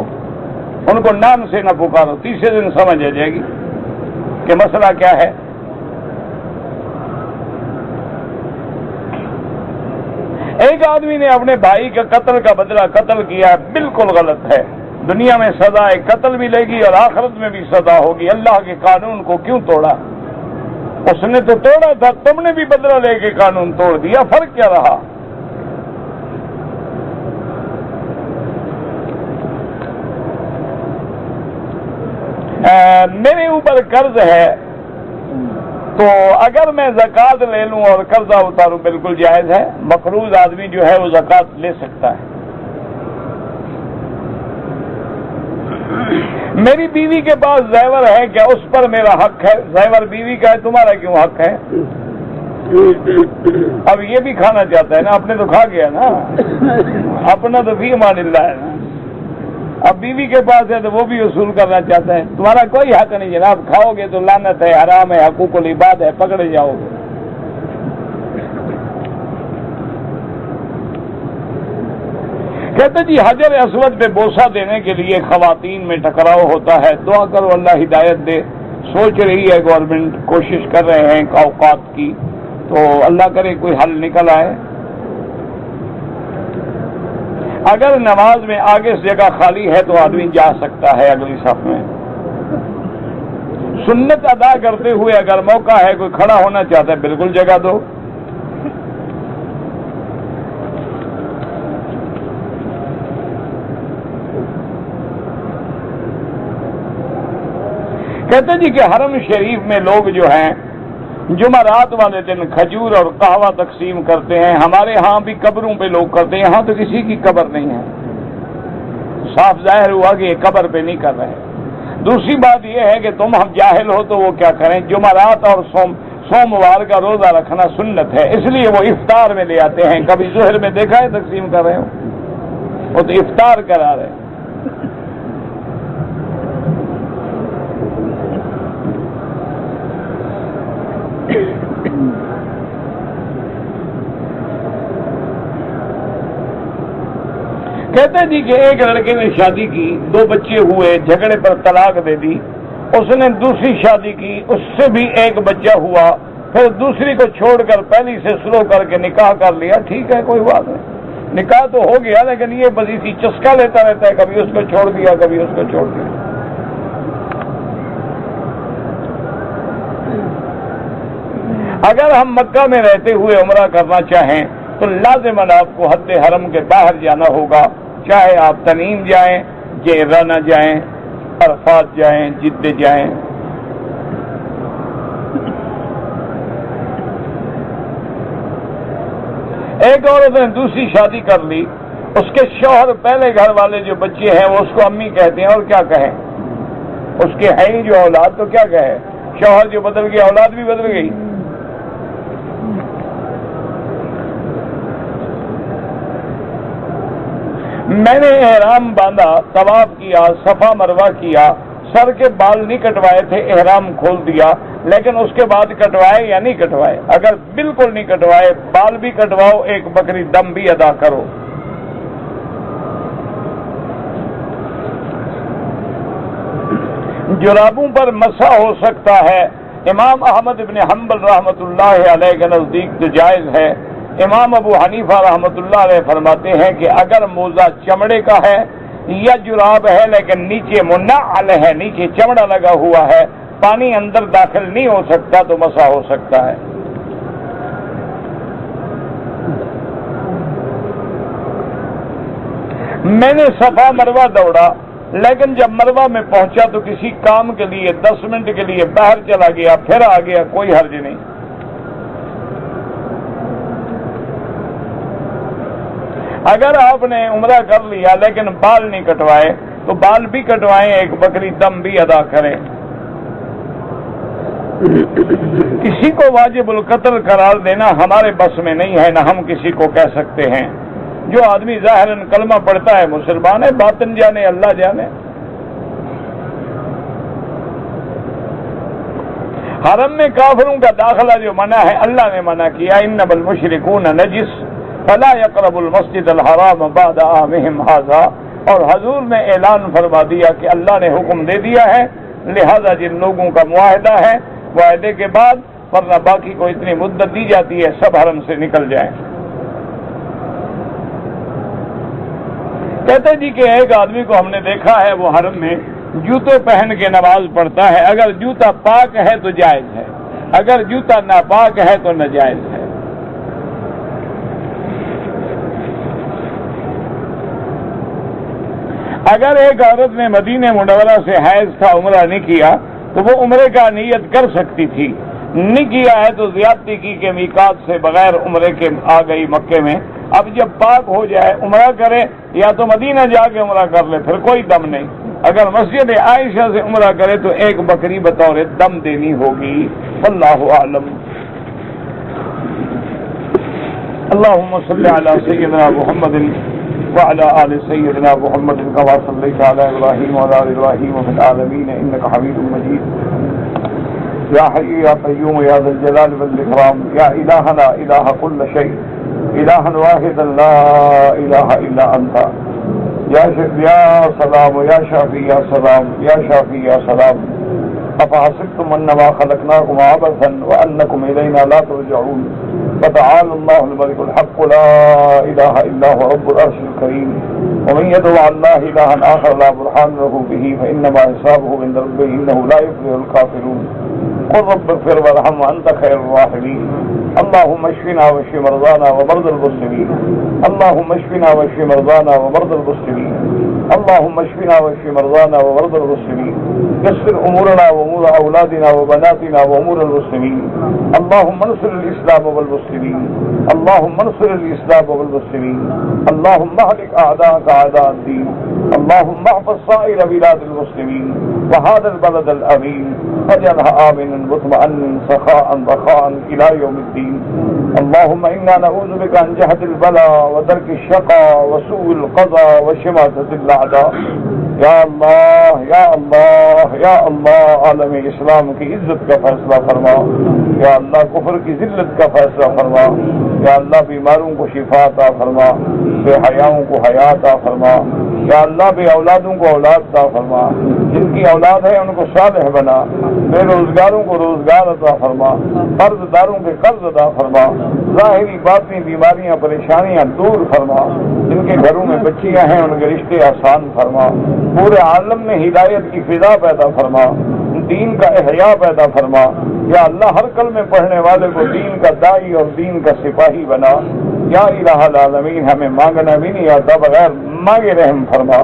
ان کو نام سے نہ پکارو، تیسرے دن سمجھ آ جائے گی کہ مسئلہ کیا ہے۔ ایک آدمی نے اپنے بھائی کا قتل کا بدلہ قتل کیا، بالکل غلط ہے، دنیا میں سزا قتل بھی لے گی اور آخرت میں بھی سزا ہوگی۔ اللہ کے قانون کو کیوں توڑا؟ اس نے تو توڑا تھا، تم نے بھی بدلہ لے کے قانون توڑ دیا، فرق کیا رہا؟ میرے اوپر قرض ہے تو اگر میں زکوٰۃ لے لوں اور قرضہ اتاروں بالکل جائز ہے، مقروض آدمی جو ہے وہ زکوٰۃ لے سکتا ہے۔ میری بیوی کے پاس زیور ہے، کیا اس پر میرا حق ہے؟ زیور بیوی کا ہے، تمہارا کیوں حق ہے؟ اب یہ بھی کھانا چاہتا ہے نا، اپنے تو کھا گیا نا، اپنا تو فی امان اللہ ہے نا، اب بیوی کے پاس ہے تو وہ بھی وصول کرنا چاہتا ہے۔ تمہارا کوئی حق نہیں جناب، کھاؤ گے تو لعنت ہے، حرام ہے، حقوق العباد ہے، پکڑے جاؤ گے۔ کہتے جی حجر اسود پہ بوسہ دینے کے لیے خواتین میں ٹکراؤ ہوتا ہے، دعا کرو اللہ ہدایت دے۔ سوچ رہی ہے گورنمنٹ، کوشش کر رہے ہیں اوقات کی، تو اللہ کرے کوئی حل نکل آئے۔ اگر نماز میں آگے سے جگہ خالی ہے تو آدمی جا سکتا ہے اگلی صف میں۔ سنت ادا کرتے ہوئے اگر موقع ہے، کوئی کھڑا ہونا چاہتا ہے، بالکل جگہ دو۔ کہتے جی کہ حرم شریف میں لوگ جو ہیں جمعرات والے دن کھجور اور قہوہ تقسیم کرتے ہیں، ہمارے ہاں بھی قبروں پہ لوگ کرتے ہیں، یہاں تو کسی کی قبر نہیں ہے، صاف ظاہر ہوا کہ یہ قبر پہ نہیں کر رہے۔ دوسری بات یہ ہے کہ تم ہم جاہل ہو تو وہ کیا کریں، جمعرات اور سوموار کا روزہ رکھنا سنت ہے، اس لیے وہ افطار میں لے آتے ہیں۔ کبھی ظہر میں دیکھا ہے تقسیم کر رہے ہو، وہ تو افطار کرا رہے ہیں۔ کہتے جی کہ ایک لڑکے نے شادی کی، 2 بچے ہوئے، جھگڑے پر طلاق دے دی، اس نے دوسری شادی کی، اس سے بھی ایک بچہ ہوا، پھر دوسری کو چھوڑ کر پہلی سے شروع کر کے نکاح کر لیا، ٹھیک ہے کوئی بات نہیں، نکاح تو ہو گیا، لیکن یہ بس اسی چسکا لیتا رہتا ہے، کبھی اس کو چھوڑ دیا کبھی اس کو چھوڑ دیا۔ اگر ہم مکہ میں رہتے ہوئے عمرہ کرنا چاہیں تو لازماً آپ کو حد حرم کے باہر جانا ہوگا، چاہے آپ تنعیم جائیں، جیرانہ جائیں، عرفات جائیں، جدہ جائیں۔ ایک عورت نے دوسری شادی کر لی، اس کے شوہر پہلے گھر والے جو بچے ہیں وہ اس کو امی کہتے ہیں، اور کیا کہیں، اس کے ہے ہی جو اولاد تو کیا کہے، شوہر جو بدل گیا اولاد بھی بدل گئی۔ میں نے احرام باندھا، طواف کیا، صفا مروہ کیا، سر کے بال نہیں کٹوائے تھے، احرام کھول دیا، لیکن اس کے بعد کٹوائے یا نہیں کٹوائے؟ اگر بالکل نہیں کٹوائے، بال بھی کٹواؤ، ایک بکری دم بھی ادا کرو۔ جرابوں پر مسح ہو سکتا ہے، امام احمد بن حنبل رحمۃ اللہ علیہ کے نزدیک تو جائز ہے۔ امام ابو حنیفہ رحمۃ اللہ علیہ فرماتے ہیں کہ اگر موزہ چمڑے کا ہے یا جراب ہے لیکن نیچے منعل ہے، نیچے چمڑا لگا ہوا ہے، پانی اندر داخل نہیں ہو سکتا تو مسح ہو سکتا ہے۔ میں نے صفا مروہ دوڑا، لیکن جب مروہ میں پہنچا تو کسی کام کے لیے 10 منٹ کے لیے باہر چلا گیا، پھر آ گیا، کوئی حرج نہیں۔ اگر آپ نے عمرہ کر لیا لیکن بال نہیں کٹوائے تو بال بھی کٹوائیں، ایک بکری دم بھی ادا کریں۔ کسی کو واجب القتل قرار دینا ہمارے بس میں نہیں ہے، نہ ہم کسی کو کہہ سکتے ہیں۔ جو آدمی ظاہراً کلمہ پڑھتا ہے مسلمان ہے، باطن جانے اللہ جانے۔ حرم میں کافروں کا داخلہ جو منع ہے، اللہ نے منع کیا، انما المشرکون نجس فلا يقرب المسجد الحرام بعد عامهم هذا، اور حضور نے اعلان فرما دیا کہ اللہ نے حکم دے دیا ہے، لہذا جن لوگوں کا معاہدہ ہے معاہدے کے بعد، ورنہ باقی کو اتنی مدت دی جاتی ہے، سب حرم سے نکل جائیں۔ کہتے جی کہ ایک آدمی کو ہم نے دیکھا ہے وہ حرم میں جوتے پہن کے نماز پڑھتا ہے، اگر جوتا پاک ہے تو جائز ہے، اگر جوتا ناپاک ہے تو ناجائز ہے۔ اگر ایک عورت نے مدینہ منورہ سے حیض کا عمرہ نہیں کیا تو وہ عمرے کا نیت کر سکتی تھی، نہیں کیا ہے تو زیادتی کی کہ میقات سے بغیر عمرے کے آ گئی مکے میں، اب جب پاک ہو جائے عمرہ کرے، یا تو مدینہ جا کے عمرہ کر لے، پھر کوئی دم نہیں۔ اگر مسجد عائشہ سے عمرہ کرے تو ایک بکری بطور دم دینی ہوگی، واللہ اعلم۔ اللهم صل على سيدنا محمد وعلى آل سيدنا محمد كما صليت على إبراهيم وعلى آل إبراهيم في العالمين إنك حميد مجيد يا حي يا قيوم يا ذا الجلال والإكرام يا إلهنا إله كل شيء إلها واحدا لا إله إلا أنت يا سلام يا شافي يا سلام يا شافي يا سلام أفحسبتم أنما خلقناكم عبثا وأنكم إلينا لا ترجعون فتعالى الله الملك الحق لا إله إلا هو رب العرش الكريم ومن يدعو مع الله إلها آخر لا برهان له به فإنما حسابه عند ربه إنه لا يفلح الكافرون قل رب اغفر وارحم وأنت خير الراحمين اللهم اشفنا واشف مرضانا ومرضى المسلمين اللهم اشفنا واشف مرضانا ومرضى المسلمين اللهم اشفنا واشف مرضانا ومرضى المسلمين يسر أمورنا وأمور أولادنا وبناتنا وأمور المسلمين. اللهم انصر الإسلام والمسلمين. اللهم انصر الإسلام والمسلمين. اللهم اهلك أعداءك أعداء الدين. اللهم احفظ سائر بلاد المسلمين وهذا البلد الأمين واجعلها آمنا مطمئنا سخاء رخاء إلى يوم الدين. اللهم إنا نعوذ بك عن جهد البلاء ودرك الشقاء وسوء القضاء وشماتة الأعداء. یا اللہ یا اللہ یا اللہ، عالم اسلام کی عزت کا فیصلہ فرما. یا اللہ کفر کی ذلت کا فیصلہ فرما. یا اللہ بیماروں کو شفا عطا فرما، بے حیاؤں کو حیا عطا فرما. یا اللہ بے اولادوں کو اولاد عطا فرما، جن کی اولاد ہے ان کو صالح بنا. بے روزگاروں کو روزگار عطا فرما، قرض داروں کے قرض عطا فرما. ظاہری باطنی بیماریاں پریشانیاں دور فرما. جن کے گھروں میں بچیاں ہیں ان کے رشتے آسان فرما. پورے عالم میں ہدایت کی فضا پیدا فرما، دین کا احیاء پیدا فرما. یا اللہ ہر کلمے پڑھنے والے کو دین کا داعی اور دین کا سپاہی بنا. یا الہ العالمین، ہمیں مانگنا بھی نہیں آتا، بغیر مانگے رحم فرما.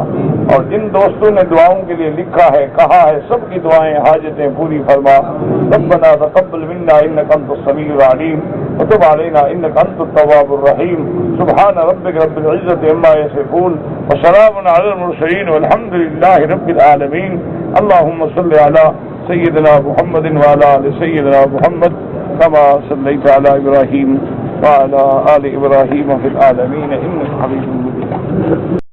اور جن دوستوں نے دعاؤں کے لیے لکھا ہے کہا ہے سب کی دعائیں حاجتیں پوری فرما. ربنا تقبل منا انک انت السمیع العلیم وتب علینا انک انت التواب الرحیم. سبحان ربک رب العزة عما یصفون وسلام علی المرسلین والحمد للہ رب العالمین. اللهم صل على سيدنا محمد وعلى آل سيدنا محمد كما صليت على إبراهيم وعلى آل إبراهيم في العالمين إنك حميد مجيد.